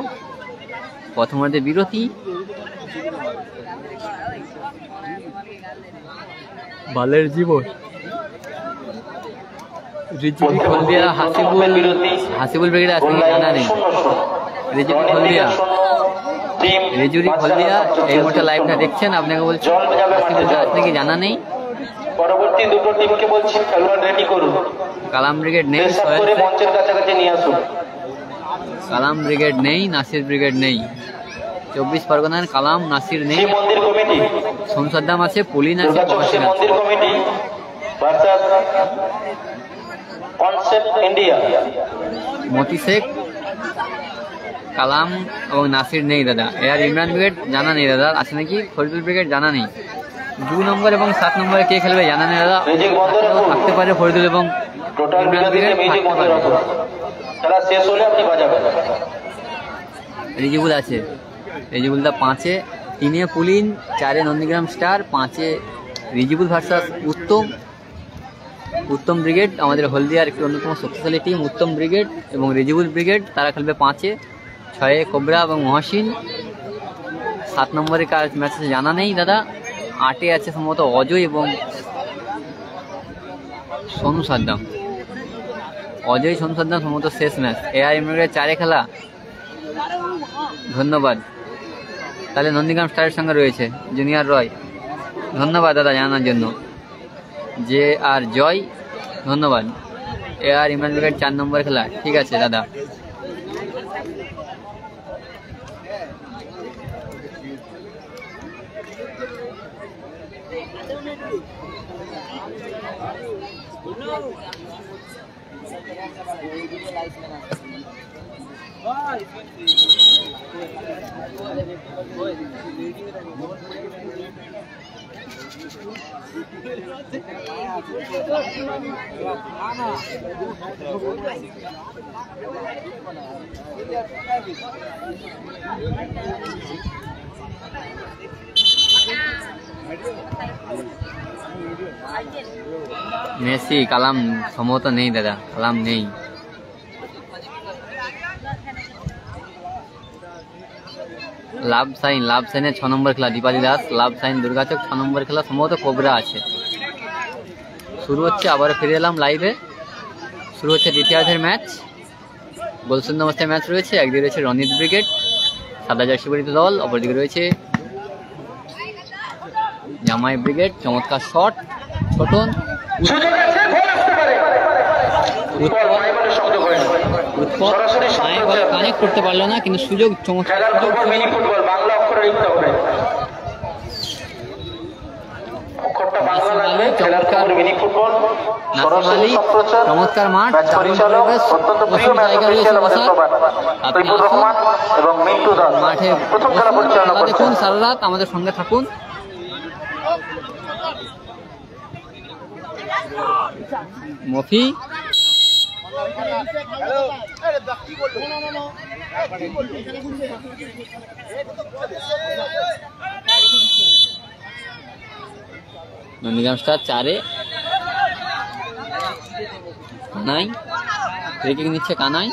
প্রথমার্ধে বিরতি। বালের জীবন রিজভি হলদিয়া, হাসিবুল ব্রিগেড আছে জানা নেই। রিজভি হলদিয়া, রিজুরি হলদিয়া এই মুহূর্তে লাইভটা দেখছেন, আপনাকে বলছি হাসিবুল আছে নাকি জানা নেই। পরবর্তী দুটো টিমকে বলছি খেলোয়াড় রেডি করুন। কালাম ব্রিগেড নেই, মঞ্চের কাছাকাছি নিয়ে আসুন। কালাম ব্রিগেড নেই, নাসির ব্রিগেড নেই। 24 পরগনার কালাম নাসির নেই। মন্দির কমিটি শমসদ্দাম আছে, পুলিন আছে, মন্দির কমিটি ভার্সাস কনসেপ্ট ইন্ডিয়া। মতি শেখ, কালাম এবং নাসির নেই দাদা। এআর ইমরান ব্রিগেড জানা নেই দাদা, আছে নাকি। ফরিদুল ব্রিগেড জানা নেই। 2 নম্বর এবং 7 নম্বরে কে খেলবে জানা নেই দাদা। থাকতে পারে ফরিদুল এবং ইমরান ব্রিগেড থাকতে পারে। খেলা শেষ হলে আপনি বাজাবেন। রিজিবুল আছে, রিজিবুলদা 5-এ, 3-এ পুলিন, 4-এ নন্দীগ্রাম স্টার, 5-এ রিজিবুল ভার্সাস উত্তম ব্রিগেড। আমাদের হলদিয়ার একটি অন্যতম শক্তিশালী টিম উত্তম ব্রিগেড এবং রিজিবুল ব্রিগেড, তারা খেলবে 5-এ। 6-এ কোবরা এবং মহসিন। 7 নম্বরে কার ম্যাচ আছে জানা নেই দাদা। 8-এ আছে সম্ভবত অজয় এবং সোনু সাদ্দাম। অজয় সোনু সাদ্দাম সম্ভবত শেষ ম্যাচ। এআর ইমরানের 4-এ খেলা, ধন্যবাদ। তাহলে নন্দীগ্রাম স্টারের সঙ্গে রয়েছে জুনিয়র রয়, ধন্যবাদ দাদা জানানোর জন্য। যে আর জয়, ধন্যবাদ। এআর ইমরান ব্রিগেড 4 নম্বর খেলা, ঠিক আছে দাদা। মেসি, কালাম সম্ভবত নেই দাদা, কালাম নেই। লাভ সাইনের 6 নম্বর খেলা দীপালি দাস, লাভ সাইন দুর্গাচক 6 নম্বর খেলা, সম্ভবত কোবরা আছে। শুরু হচ্ছে, আবারও ফিরে এলাম লাইভে। শুরু হচ্ছে দ্বিতীয়ার্ধের ম্যাচ। গোলশূন্য অবস্থায় ম্যাচ রয়েছে। একদিকে রয়েছে রনিত ব্রিগেড, সাদা জার্সি পরিহিত দল, অপরদিকে রয়েছে জামাই ব্রিগেড। চমৎকার শট, ছোটন কানেক্ট করতে পারলো না, কিন্তু সুযোগ চমৎকার। চমৎকার মাঠ, জায়গা রয়েছে মাঠে দেখুন সারা রাত আমাদের সঙ্গে থাকুন। মফি নন্দীগ্রাম স্টার 4-এ, কানাই ফ্রি নিচ্ছে। কানাই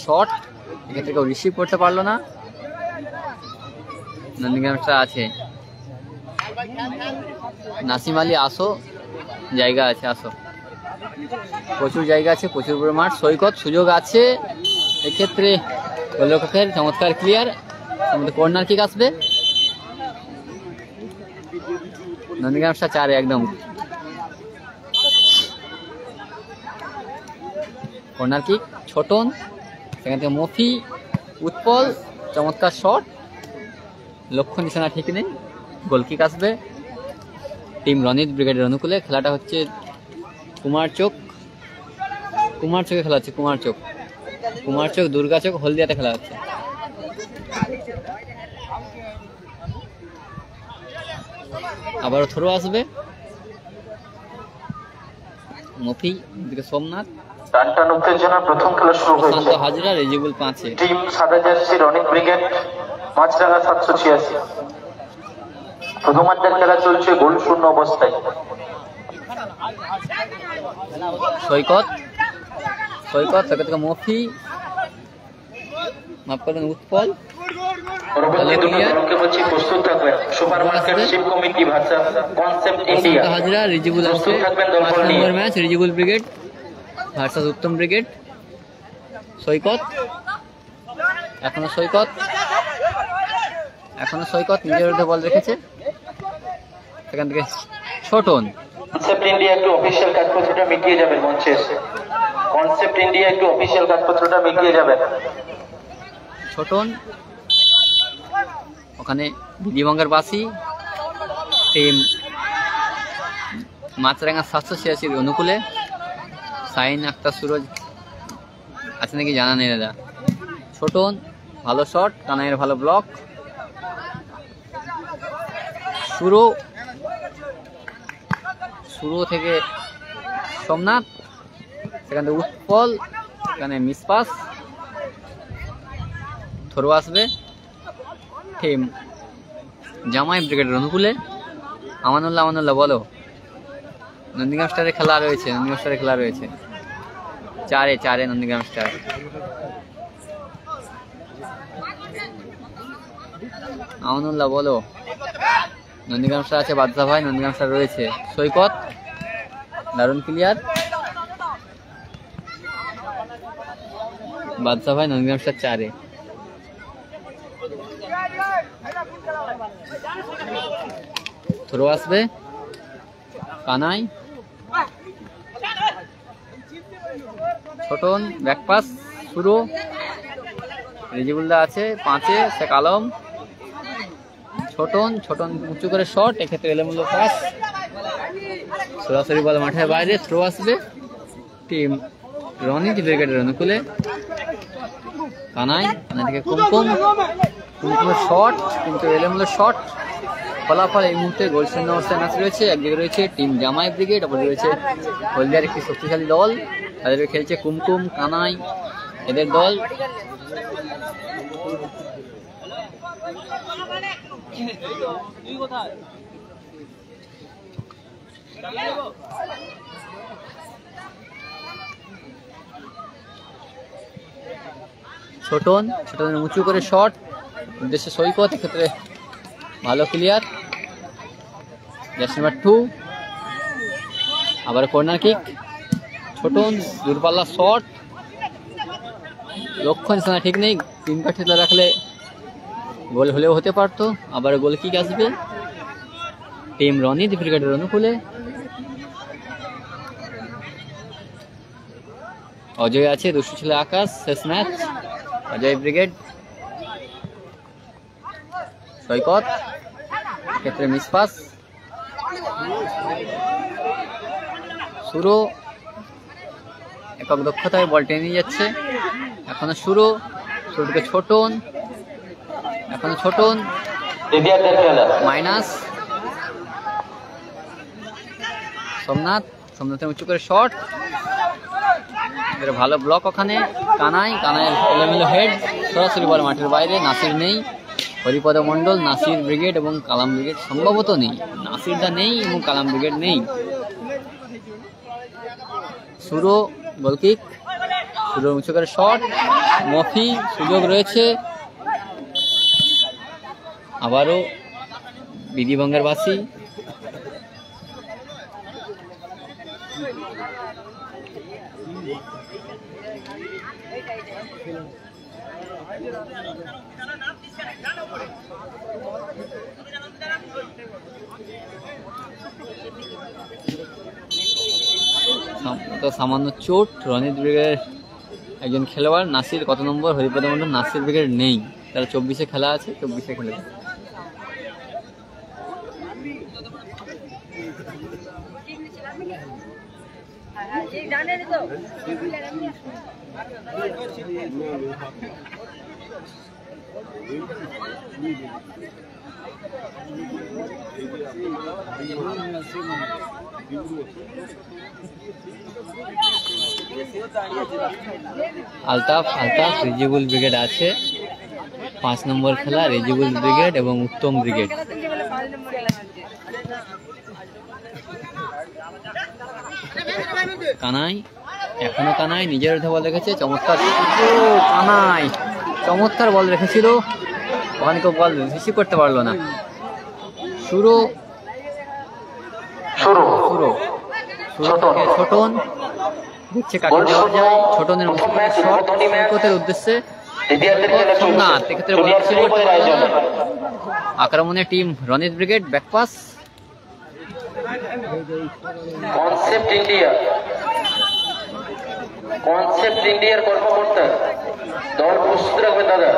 শট, এক্ষেত্রে কেউ রিসিভ করতে পারলো না। নন্দীগ্রাম স্টার আছে। নাসিম আলী আসো, জায়গা আছে, আসো, প্রচুর জায়গা আছে, প্রচুর বড় মাঠ। সৈকত সুযোগ আছে এক্ষেত্রে, গোলরক্ষকের চমৎকার ক্লিয়ার, কর্নার কিক আসবে। নন্দীগ্রাম স্টার 4 একদম। কর্নার কিক, ছোটন, সেখান থেকে মফি, উৎপল, চমৎকার শট, লক্ষ্য নিশানা ঠিক নেই, গোল কিক আসবে টিম রনিত ব্রিগেডের অনুকূলে। খেলাটা হচ্ছে কুমারচকে খেলা হচ্ছে, কুমারচক দুর্গাচক হলদিয়াতে খেলা হচ্ছে। আবারও থ্রো আসবে, মফি, এদিকে সোমনাথ, টানটান উত্তেজনা, প্রথম খেলা শুরু হয়েছে। শান্ত হাজরা, রেজিবুল 5 টিম সাদা জার্সি রনিত ব্রিগেড, মাছরাঙা 786। প্রথমার্ধের খেলা চলছে গোল শূন্য অবস্থায়। সৈকত থেকে মফি, মাফ করবেন উৎপল, পরবর্তী দুটো দলকে বলছি প্রস্তুত থাকবেন। Super market ship committee versus concept India. Hazra, Rijibul আসছে, প্রস্তুত থাকবেন দল 5 নিয়ে। Number match, Rijibul brigade versus Uttam brigade. Saikat এখনো সৈকত নিজের বিরুদ্ধে বল রেখেছে, সেখান থেকে ছোটন। কনসেপ্ট ইন্ডিয়া একটু অফিসিয়াল কাগজপত্রটা মিটিয়ে যাবেন মঞ্চে এসে। কনসেপ্ট ইন্ডিয়া একটু অফিসিয়াল কাগজপত্রটা মিটিয়ে যাবেন। ছোটন ওখানে দিদিবঙ্গের বাসী টিম মাছরাঙা 786 অনুকূলে। সাইন আক্তার সুরজ আছে নাকি জানা নেই দাদা। ছোটন ভালো শট, কানাইয়ের ভালো ব্লক, শুরু থেকে সোমনাথ, সেখান থেকে উৎপল, এখানে মিসপাস, থ্রো আসবে টিম জামাই ব্রিগেডের অনুকূলে। আমানুল্লাহ বলো। নন্দীগ্রাম স্টারের খেলা রয়েছে, 4-4 নন্দীগ্রাম স্টার। আমানুল্লাহ বলো। নন্দীগ্রাম স্টার আছে, বাদশা ভাই, নন্দীগ্রাম স্টার রয়েছে। সৈকত দারুণ ক্লিয়ার, বাদশা ভাই, নন্দীগ্রাম স্টার 4-এ। থ্রো আসবে কানাই, ছোটন ব্যাকপাস শুরু, রিজিবুল্লাহ আছে 5-এ, শেখ আলম, ছোটন উঁচু করে শট, এক্ষেত্রে এলোমেলো পাস, সরাসরি বল মাঠের বাইরে। থ্রো আসবে টিম রনিত ব্রিগেডের অনুকূলে। কানাই থেকে কুমকুমের শট, কিন্তু এলোমেলো শট, ফলাফল এই মুহূর্তে গোলশূন্য অবস্থায় ম্যাচ রয়েছে। একদিকে রয়েছে টিম জামাই ব্রিগেড, অপরদিকে রয়েছে হলদিয়ার একটি শক্তিশালী দল, তাদের খেলছে কুমকুম, কানাই, এদের দল। ছোটনের উঁচু করে শট, উদ্দেশ্যে সৈকত, এক্ষেত্রে ভালো ক্লিয়ার, জার্সি নাম্বার 2। আবার কর্নার কিক, ছোটন দূরপাল্লা শট, লক্ষ্য নিশানা ঠিক নেই, 3 কাঠি রাখলে গোল হলেও হতে পারতো। আবার গোল কিক আসবে টিম রনিত ব্রিগেডের অনুকূলে। অজয় আছে, দুশো ছেলে আকাশ, শেষ ম্যাচ অজয় ব্রিগেড। সৈকত ক্ষেত্রে মিসপাস, শুরু একক দক্ষতায় বল টেনে নিয়ে যাচ্ছে, এখনো শুরুকে ছোটন, মাইনাস। সোমনাথের উঁচু করে শট, ভালো ব্লক ওখানে। কানাইয়ের এলোমেলো হেড, সরাসরি বল মাঠের বাইরে। নাসির নেই, হরিপদ মন্ডল, নাসির ব্রিগেড এবং কালাম ব্রিগেড সম্ভবত নেই, নাসিরদা নেই এবং কালাম ব্রিগেড নেই। শুরু গোলকিক, উঁচু করে শট, মফি, সুযোগ রয়েছে, আবারও বিধিবঙ্গের বাসী তো সামান্য চোট রনিত ব্রিগেডের একজন খেলোয়াড় নাসির কত নম্বর হরিপদ মন্ডল নাসির ব্রিগেড নেই, তারা 24-এ খেলা আছে, 24-এ খেলে। আলতাফ রেজিবুল ব্রিগেড আছে, 5 নম্বর খেলা রেজিবুল ব্রিগেড এবং উত্তম ব্রিগেড। কানাই এখনো কানাই নিজের বল রেখেছে, চমৎকার কানাই চমৎকার বল রেখেছিল, ওখানে কেউ বল রিসিভ করতে পারলো না। ছোটন দেখছে কাকে দেওয়া যায়, ছোটনের শটের উদ্দেশ্যে আক্রমণে team Ranit brigade back pass. Concept ইন্ডিয়ার কর্মকর্তা দল প্রস্তুত রাখবেন দাদা।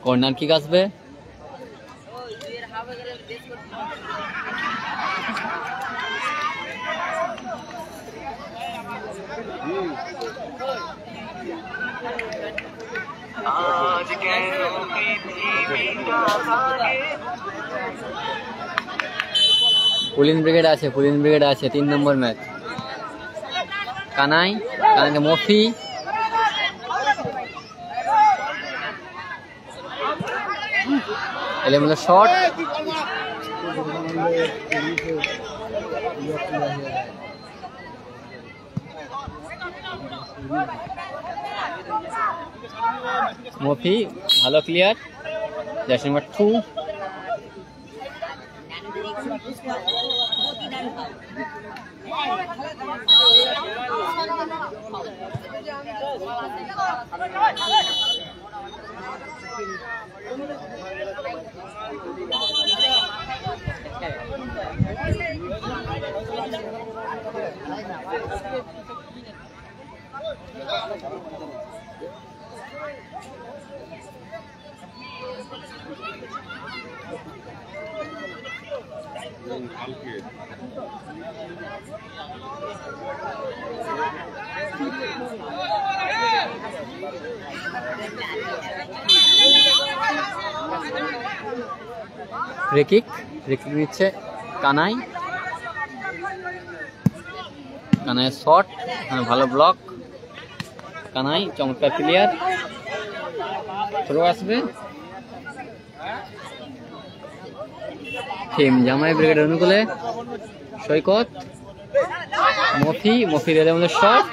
কর্নার কিক আসবে, পুলিন ব্রিগেড আছে 3 নম্বর ম্যাচ। কানাইকে মফি এলোমেলো শট, মফি ভালো ক্লিয়ার, জার্সি নাম্বার 2। রেকিক নিচ্ছে কানাই শট, ভালো ব্লক, কানাই চমৎকার ক্লিয়ার, থ্রো আসবে। টিম জামাই ব্রিগেডের অনুকূলে সৈকত, মফির এলোমেলো শট,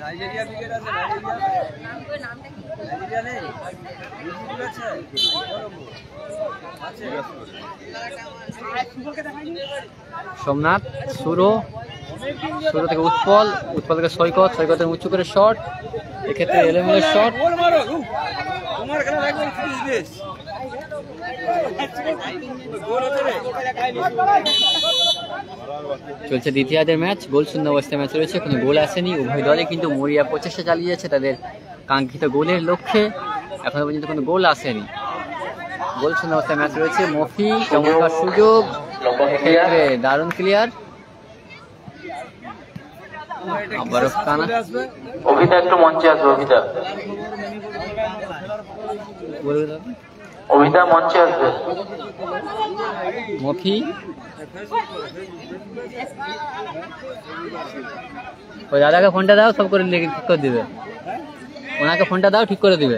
নাইজেরিয়া ব্রিগেড আছে, নাইজেরিয়া নেই, সোমনাথ শুরু থেকে উৎপল থেকে সৈকতের উঁচু করে শট, এক্ষেত্রে এলোমেলো শট, চলছে দ্বিতীয়ার্ধের ম্যাচ। গোল শূন্য অবস্থায় ম্যাচ রয়েছে, কোনো গোল আসেনি। উভয় দলে কিন্তু মরিয়া প্রচেষ্টা চালিয়ে যাচ্ছে তাদের কাঙ্ক্ষিত গোলের লক্ষ্যে, এখনো পর্যন্ত কোনো গোল আসেনি। গোল শূন্য অবস্থায় ম্যাচ রয়েছে। মফি চমৎকার সুযোগ, এক্ষেত্রে দারুণ ক্লিয়ার। আবারও কানা, অভিতা একটু মঞ্চে আসবে। অভিতা অভিদা মঞ্চে আসবে। মফি ওই দাদাকে ফোনটা দাও, সব করে ঠিক করে দিবে। ওনাকে ফোনটা দাও, ঠিক করে দিবে।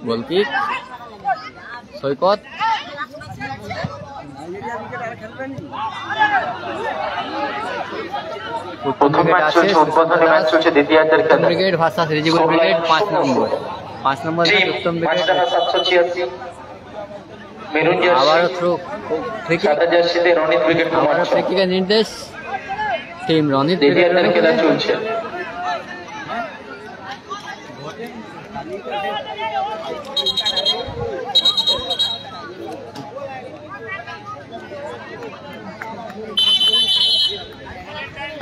গোলকিক সৈকত, প্রথম ম্যাচ চলছে, উদ্বোধনী ম্যাচ চলছে দ্বিতীয়ার্ধের খেলা। ব্রিগেড ভার্সাস রেজিগুল ব্রিগেড 5 নম্বর। 5 নম্বর উত্তম ব্রিগেড। 786 মেরুন জার্সি, আবার থ্রো ফ্রি কিক, সাদা জার্সিতে রনিত ব্রিগেড আবার কুমার। ফ্রি কিকের নির্দেশ টিম রনিত ব্রিগেড। দ্বিতীয়ার্ধের খেলা চলছে।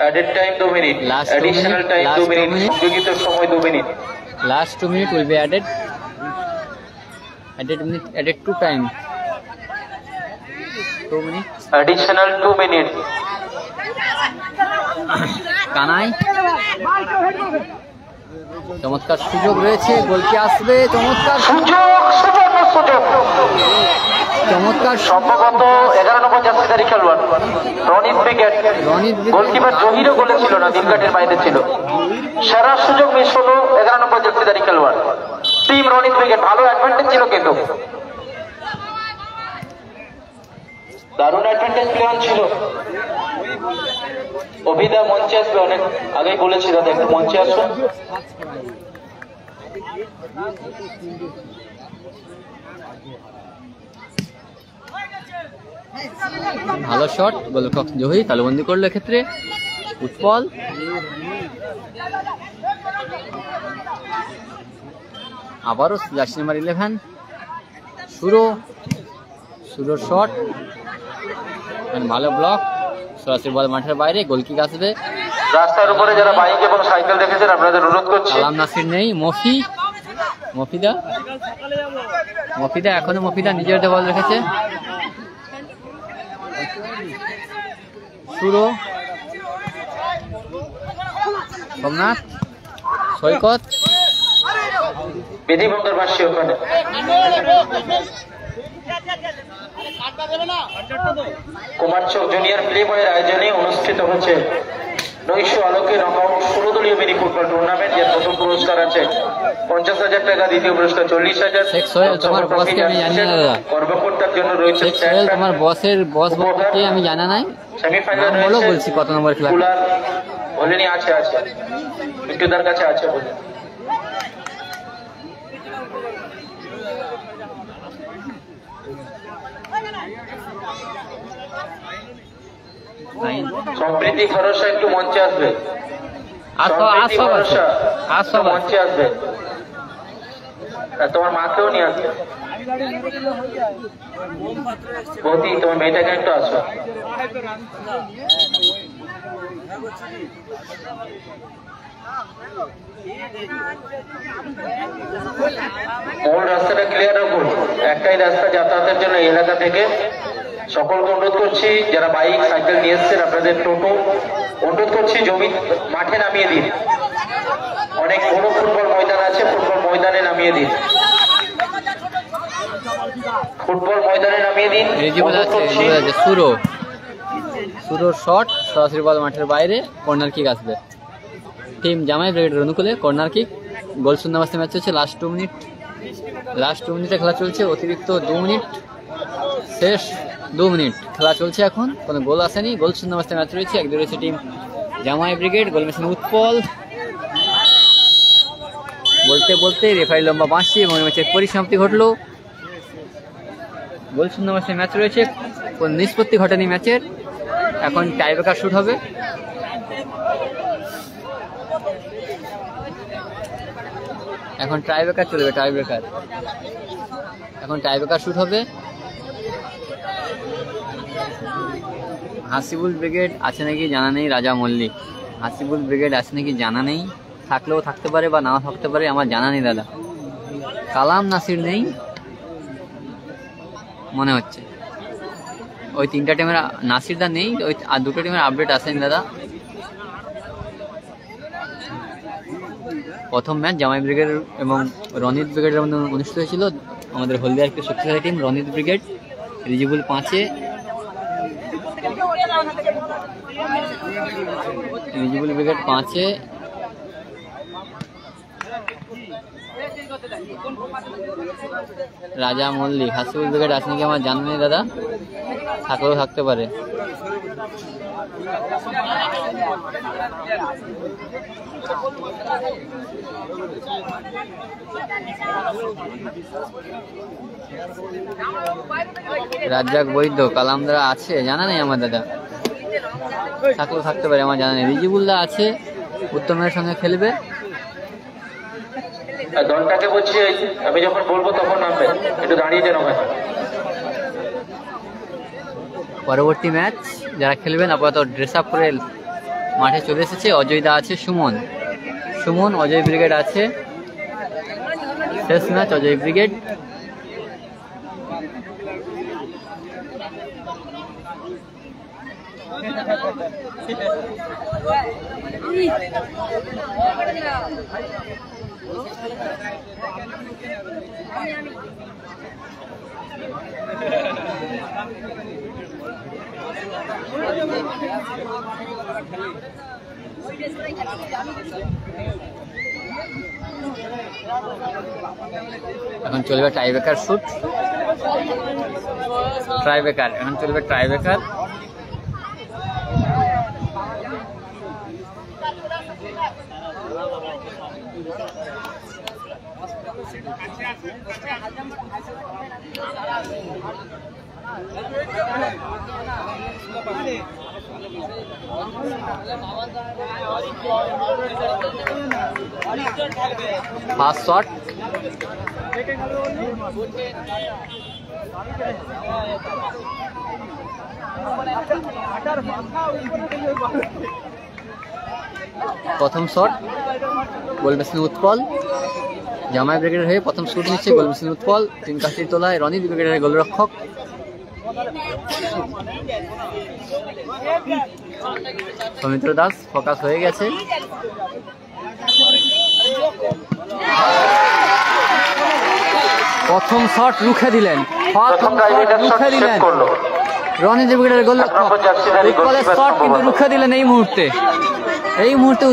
Added time 2 minute, Last 2 additional minute, time last 2 2 minute, minute. সংযোজিত সময় 2 minute. Last 2 minutes will be added. Added 2 time. 2 minutes. Additional 2 minute. Kanai, চমৎকার সুযোগ রয়েছে, গোল কি আসবে? চমৎকার সুযোগ, সুবর্ণ সুযোগ। চমৎকার সম্ভবত 11 নম্বর জার্সিধারী খেলোয়াড় Ranit brigade. Ranit brigade. Goalkeeper জহিরও গোলে ছিল না, দিনঘাটের বাইরে ছিল। সেরা সুযোগ মিস হলো 11 নম্বর জার্সিধারী খেলোয়াড় টিম রনিত ব্রিগেড। ভালো অ্যাডভান্টেজ ছিল কিন্তু, দারুণ অ্যাডভান্টেজ প্লেয়ার ছিল। অভিদা মঞ্চে আসবে, অনেক আগেই বলেছি দাদা একটু মঞ্চে আসুন। ভালো শট, গোলরক্ষক জহি তালুবন্দি করলো এক্ষেত্রে। উৎপল, আবারও জার্সি নাম্বার 11 সুরোর শট, ভালো ব্লক, সরাসরি বল মাঠের বাইরে। গোলকিক আসবে। রাস্তার উপরে যারা বাইক এবং সাইকেল দেখেছেন আপনাদের অনুরোধ করছি। সালাম নাসির নেই, মফিদা এখনো নিজের বল রেখেছে। সুরো, সোমনাথ, সৈকত, বিধিভঙ্গের ভাষ্য ওখানে। কুমারচক জুনিয়র প্লে বয়ের আয়োজনে অনুষ্ঠিত হচ্ছে নৈশ আলোকে নকআউট 16 দলীয় মিনি ফুটবল টুর্নামেন্ট, যার প্রথম পুরস্কার আছে 50,000 টাকা, দ্বিতীয় পুরস্কার 40,000। শেখ সোহেল, তোমার বসকে আমি জানি না দাদা। কর্মকর্তার জন্য রয়েছে শেখ সোহেল, তোমার বস বলতে আমি জানা নাই। সেমিফাইনাল নাম বলো, বলছি কত নম্বর খেলা। কুলার বলেনি, আছে মিন্টুদার কাছে আছে বলে। সম্প্রীতি ভরসা একটু মঞ্চে আসবে। সম্প্রীতি ভরসা একটু মঞ্চে আসবে। আর তোমার মাকেও নিয়ে আসবে। বৌদি, তোমার মেয়েটাকে একটু আসো। মূল রাস্তাটা ক্লিয়ার রাখুন, একটাই রাস্তা যাতায়াতের জন্য এই এলাকা থেকে। সকলকে অনুরোধ করছি, যারা বাইক সাইকেল নিয়ে এসছেন, আপনাদের টোটো অনুরোধ করছি জমি মাঠে নামিয়ে দিন। অনেক বড় ফুটবল ময়দান আছে, ফুটবল ময়দানে নামিয়ে দিন। ফুটবল ময়দানে নামিয়ে দিন। সুরোর শট, সরাসরি বল মাঠের বাইরে। কর্নার কিক আসবে টিম জামাই ব্রিগেডের অনুকূলে। কর্নার কিক, গোল শূন্যাবস্তে ম্যাচ চলছে। লাস্ট 2 মিনিটে খেলা চলছে। অতিরিক্ত 2 মিনিট, শেষ 2 মিনিট খেলা চলছে। এখন কোনো গোল আসেনি, গোল শূন্যাবস্তে ম্যাচ রয়েছে। একদিকে রয়েছে টিম জামাই ব্রিগেড, গোল মেশিন উৎপল। বলতে রেফারি লম্বা বাঁশি এবং ম্যাচের পরিসমাপ্তি ঘটলো। গোল শূন্যাবস্তে ম্যাচ রয়েছে, কোন নিষ্পত্তি ঘটেনি ম্যাচের। এখন টাইব্রেকার শুট হবে। এখন টাইব্রেকার চলবে, টাইব্রেকার শুট হবে। হাসিবুল ব্রিগেড আছে নাকি জানা নেই। রাজা মল্লিক, হাসিবুল ব্রিগেড আছে নাকি জানা নেই। থাকলেও থাকতে পারে বা নাও থাকতে পারে, আমার জানা নেই দাদা। কালাম নাসির নেই মনে হচ্ছে। ওই 3টা টিমের নাসিরদা নেই, ওই আর 2টো টিমের আপডেট আসেনি দাদা। প্রথম ম্যাচ জামাই ব্রিগেড এবং রনিত ব্রিগেডের মধ্যে অনুষ্ঠিত হয়েছিল। আমাদের হলদিয়ার একটি শক্তিশালী টিম রনিত ব্রিগেড রিজিবুল 5-এ, রিজিবুল ব্রিগেড 5-এ, রাজা মল্লিক। হাসিবুল ব্রিগেড আছে নাকি আমার জানা নেই দাদা, থাকলেও থাকতে পারে। রাজ্জাক বৈদ্য কালামদারা আছে জানা নেই আমার দাদা, থাকলেও থাকতে পারে আমার জানা নেই। রিজিবুল্লাহ আছে, উত্তমের সঙ্গে খেলবে। দলটাকে বলছি আমি যখন বলবো তখন নামবেন, একটু দাঁড়িয়ে যেন হয়। পরবর্তী ম্যাচ যারা খেলবেন আপাতত ড্রেস আপ করে মাঠে চলে এসেছে। অজয় দা আছে, সুমন অজয় ব্রিগেড আছে। শেষ ম্যাচ অজয় ব্রিগেড। এখন চলবে টাইব্রেকার শুট, ট্রাইব্রেকার এখন চলবে ট্রাইব্রেকার। ফার্স্ট শট, প্রথম শট গোল মেশিন উৎপল। জামাই ব্রিগেডের হয়ে প্রথম শুট নিচ্ছে গোল মেশিন উৎপল। 3 কাঠির তোলায় রনিত ব্রিগেডের গোলরক্ষক। সৌমিত্র দাস ফোকাস হয়ে গেছে। প্রথম শট রুখে দিলেন, রনিত ব্রিগেডের গোলরক্ষক। উৎপলের শট কিন্তু রুখে দিলেন এই মুহূর্তে,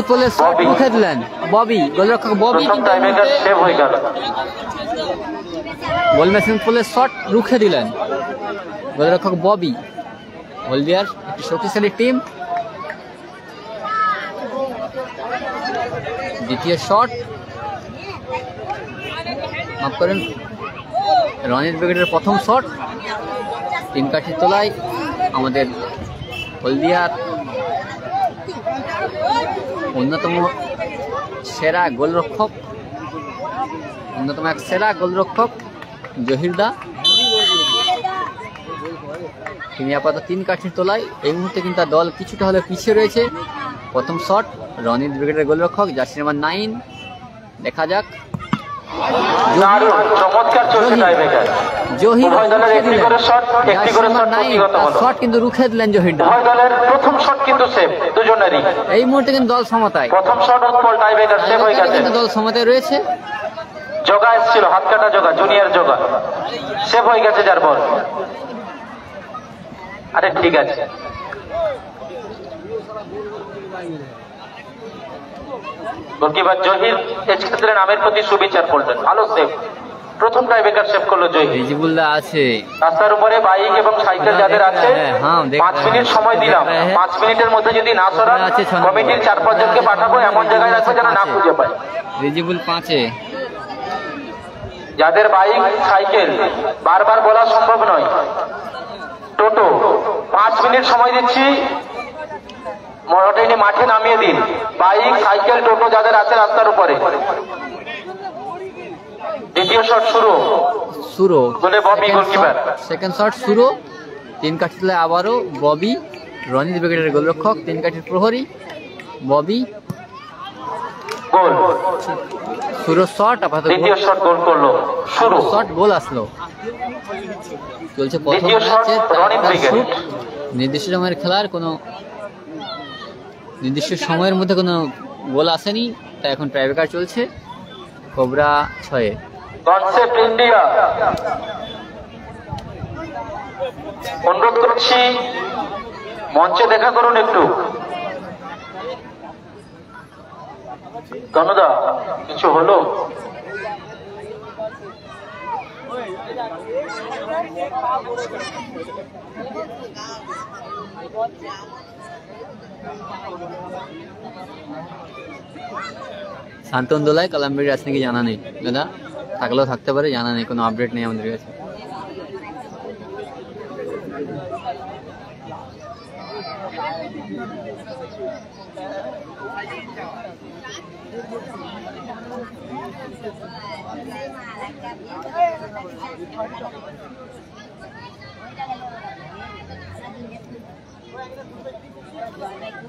উৎপলের শট রুখে দিলেন ববি, গোলরক্ষক ববি কিন্তু গোল মেশিন উৎপলের শট রুখে দিলেন গোলরক্ষক ববি। হলদিয়ার একটি শক্তিশালী টিম। দ্বিতীয় শট, মাফ করেন, রনিত ব্রিগেডের প্রথম শট 3 কাঠির তোলায় আমাদের হলদিয়ার অন্যতম সেরা গোলরক্ষক, জহিরদা। তিনি আপাতত 3 কাঠির তোলায়। এই মুহূর্তে কিন্তু তার দল কিছুটা হলে পিছিয়ে রয়েছে। প্রথম শট রনিত ব্রিগেডের গোলরক্ষক জার্সি নাম্বার 9। দেখা যাক, শট কিন্তু রুখে দিলেন জহিরদা। এই মুহূর্তে কিন্তু দল সমতায়, দল সমতায় রয়েছে। জগা এসেছিল, হাত কাটা জগা, জুনিয়র জগা সেভ হয়ে গেছে যার বল। আরে ঠিক আছে, গোলকিপার জহির এক্ষেত্রে নামের প্রতি সুবিচার করলেন, ভালো সেভ। প্রথম টাইব্রেকার সেভ করলো জহির। রিজিবুল্লাহ আছে, রাস্তার উপরে বাইক এবং সাইকেল যাদের আছে 5 মিনিট সময় দিলাম। 5 মিনিটের মধ্যে যদি না সরান কমিটির 4-5 জনকে পাঠাবো, এমন জায়গায় রাখবো যেন না খুঁজে পায়। রিজিবুল 5-এ, যাদের বাইক সাইকেল বারবার বলা সম্ভব নয়, টোটো 5 মিনিট সময় দিচ্ছি, মোটরটি মাঠে নামিয়ে দিন। বাইক সাইকেল টোটো যাদের আছে রাস্তার উপরে। দ্বিতীয় শট শুরু বলে ববি গোলকিপার। সেকেন্ড শট শুরু, 3 কাঠি তোলায় আবারও ববি, রনিত ব্রিগেডের গোলরক্ষক। 3 কাঠির প্রহরী ববি, গোল। শুরু শট, আপাতত দ্বিতীয় শট গোল করলো, শুরু শট গোল আসলো। চলছে প্রথম ম্যাচ। নির্দিষ্ট সময়ের খেলার কোনো নির্দিষ্ট সময়ের মধ্যে কোনো গোল আসেনি, তাই এখন ট্রাইব্রেকার চলছে কোবরা 6-এ। কনসেপ্ট ইন্ডিয়া, অনুরোধ করছি মঞ্চে দেখা করুন একটু। তনুদা কিছু হলো? শান্তন দোলায় কালামবির আছে নাকি জানা নেই দাদা, থাকলেও থাকতে পারে, জানা নেই, কোনো আপডেট নেই আমাদের কাছে।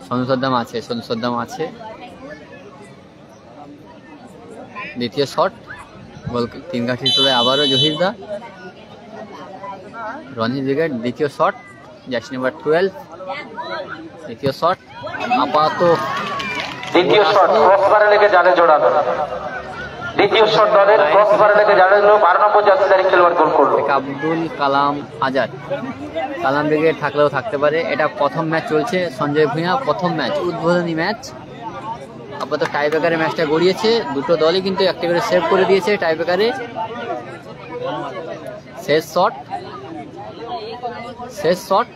সোনু সদ্দাম আছে, সোনু সদ্দাম আছে। দ্বিতীয় শট, বল 3 কাঠির তোলায় আবারও জহিরদা। রনি ব্রিগেড দ্বিতীয় শট, জার্সি নাম্বার 12 দ্বিতীয় শট, আপাতত দ্বিতীয় শট ক্রসবারে লেগে জালে জোড়ালো। দ্বিতীয় শট দলের ক্রসবারে লেগে জালে জোড়ালো। 12 নম্বর জার্সিধারী খেলোয়াড় গোল করলো। আব্দুল কালাম আজাদ। কালাম ব্রিগেড থাকলেও থাকতে পারে। এটা প্রথম ম্যাচ চলছে, সঞ্জয় ভূঁইয়া প্রথম ম্যাচ, উদ্বোধনী ম্যাচ। আপাতত টাইব্রেকারে ম্যাচটা গড়িয়েছে, দুটো দলই কিন্তু একটা করে সেভ করে দিয়েছে টাইব্রেকারে। শেষ শট, শেষ shot,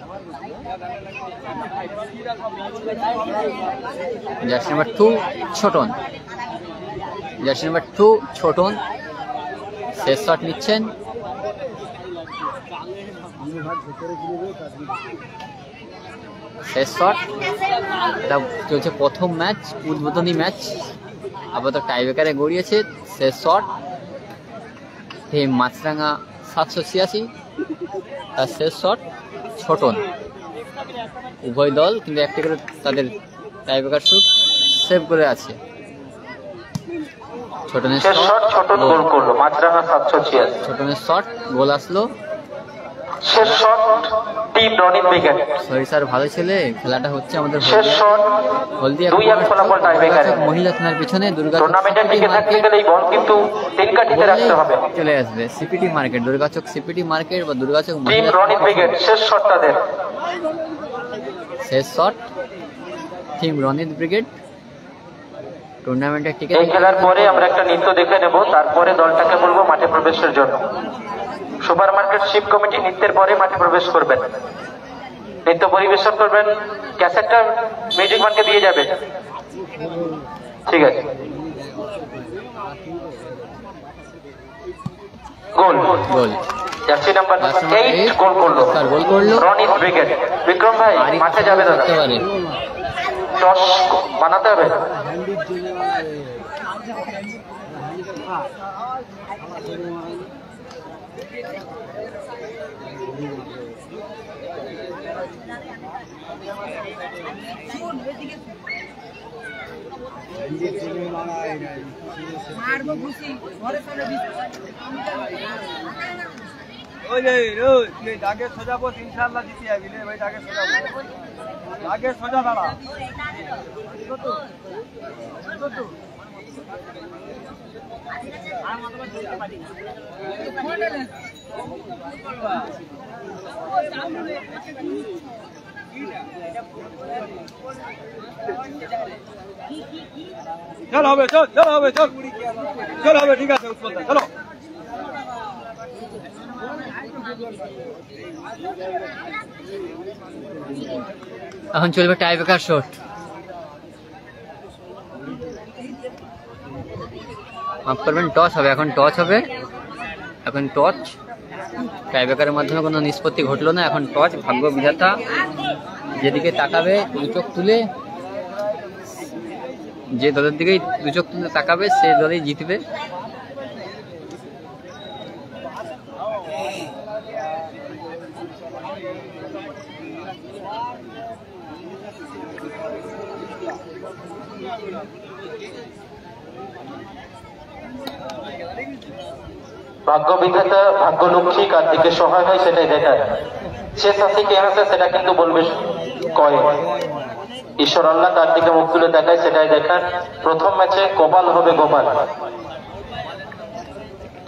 jersey number 2 Chhoton, jersey number 2 Chhoton শেষ শট নিচ্ছেন। শেষ শট, এটা চলছে প্রথম ম্যাচ, উদ্বোধনী ম্যাচ, আপাতত টাইব্রেকারে গড়িয়েছে। শেষ শট, মাছরাঙা 786 তার শেষ শট ছোটন। উভয় দল কিন্তু একটা করে তাদের টাইব্রেকার শুট সেভ করে আছে। ছোটনের শট, ছোটন গোল করলো। মাছরাঙা 786, ছোটনের শট গোল আসলো। শেষ shot team Roni brigade. Sorry sir, ভালো ছেলে, খেলাটা হচ্ছে আমাদের শেষ শট হলদিয়া 2-1 ফলাফল টাইব্রেকারে। মহিলা থানার পিছনে দুর্গাচক টুর্নামেন্টে টিকে থাকতে গেলে এই বল কিন্তু 3 কাঠিতে রাখতে হবে। চলে আসবে CPT market, Durgachak CPT market বা দুর্গাচক টিম রনি ব্রিগেড। শেষ শট তাদের, শেষ শট টিম রনিত ব্রিগেড। টুর্নামেন্টে টিকে এই খেলার পরে আমরা একটা নৃত্য দেখে নেব, তারপরে দলটাকে বলবো মাঠে প্রবেশের জন্য। সুপার মার্কেট শিপ কমিটি নৃত্যের পরে মাঠে প্রবেশ করবেন, নৃত্য পরিবেশন করবেন। ক্যাসেটটা মিউজিক ম্যানকে দিয়ে যাবে, ঠিক আছে। গোল, গোল, জার্সি নাম্বার 8 গোল করলো, গোল করলো রনিত ব্রিগেড। বিক্রম ভাই মাঠে যাবে দাদা, টস বানাতে হবে। আগে সোজা বস, ইনশাআল্লাহ জিতে যাবি রে ভাই। আগে সোজা বস, আগে সোজা দাঁড়া। চল হবে, চল চল হবে, চল চল হবে, ঠিক আছে উৎপল দা, চলো। এখন চলবে টাইব্রেকার শট। মাফ করবেন, টস হবে এখন, টস হবে এখন, টচ। টাইব্রেকারের মাধ্যমে কোনো নিষ্পত্তি ঘটলো না, এখন টচ। ভাগ্য বিধাতা যেদিকে তাকাবে দু চোখ তুলে, যে দলের দিকেই দু চোখ তুলে তাকাবে সে দলেই জিতবে। ভাগ্য বিধাতা, ভাগ্য লক্ষ্মী কার দিকে সহায় হয় সেটাই দেখায়। শেষ হাসি কে হাসে সেটা কিন্তু বলবে কয়েন। ঈশ্বর আল্লাহ তার দিকে মুখ তুলে দেখায়, সেটাই দেখান। প্রথম ম্যাচে গোপাল হবে গোপাল,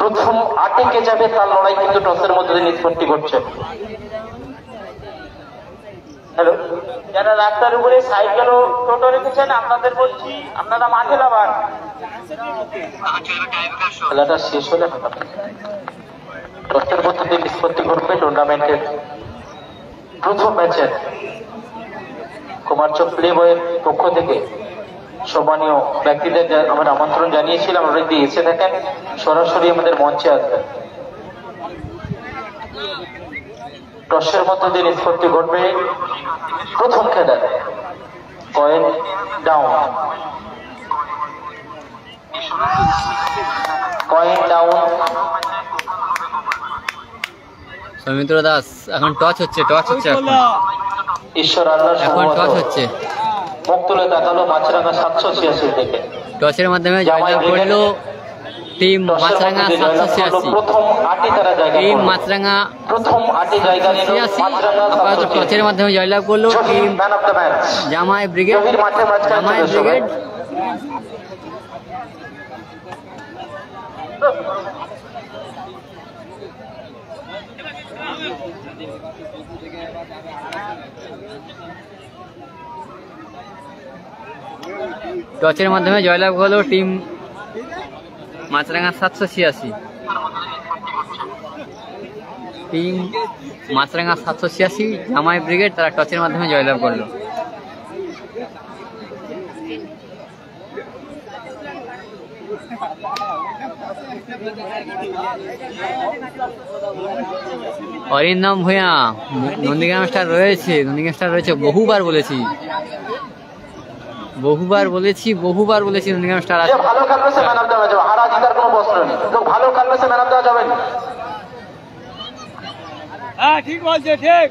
প্রথম 8 কে যাবে তার লড়াই কিন্তু টসের মধ্যে দিয়ে নিষ্পত্তি ঘটছে। হ্যালো, যারা রাস্তার উপরে সাইকেল ও টোটো রেখেছেন আপনাদের বলছি আপনারা মাঠে নামান। খেলাটা শেষ হলে টসের মধ্যে দিয়ে নিষ্পত্তি ঘটবে টুর্নামেন্টের প্রথম ম্যাচের। কুমারচক প্লে বয়ের পক্ষ থেকে সম্মানীয় ব্যক্তিদের আমরা আমন্ত্রণ জানিয়েছিলাম, আপনারা যদি এসে থাকেন সরাসরি আমাদের মঞ্চে আসবেন। টসের মধ্যে দিয়ে নিষ্পত্তি ঘটবে প্রথম খেলা, coin down, coin down. Soumitra Das এখন টচ হচ্ছে এখন ঈশ্বর আল্লাহ এখন টচ হচ্ছে। মুখ তুলে তাকালো মাছরাঙা 786 থেকে। টসের মাধ্যমে জয়লাভ করলো টিম মাছরাঙা 786। প্রথম 8টি তারা জায়গা টিম করলো। মাছরাঙা প্রথম 8টি জায়গা নিল 86 মাছরাঙা আপাতত 786। টসের মাধ্যমে জয়লাভ করলো team man of the match জামাই ব্রিগেড। জহির মাঠে মাঝখানে জামাই ছিল সবাই। ব্রিগেড টসের মাধ্যমে জয়লাভ হলো টিম মাছরাঙা 786। টিম মাছরাঙা 786 জামাই ব্রিগেড তারা টসের মাধ্যমে জয়লাভ করলো। অরিন্দম ভূঁইয়া নন্দীগ্রাম স্টার রয়েছে, নন্দীগ্রাম স্টার রয়েছে। বহুবার বলেছি নন্দীগ্রাম স্টার যে আছে। ভালো খেলবে সে ম্যান অফ দ্য ম্যাচ হবে, হারা জিতার কোনো প্রশ্ন নেই। তো ভালো খেলবে সে ম্যান অফ দ্য ম্যাচ হবে। হ্যাঁ ঠিক বলছে, ঠিক।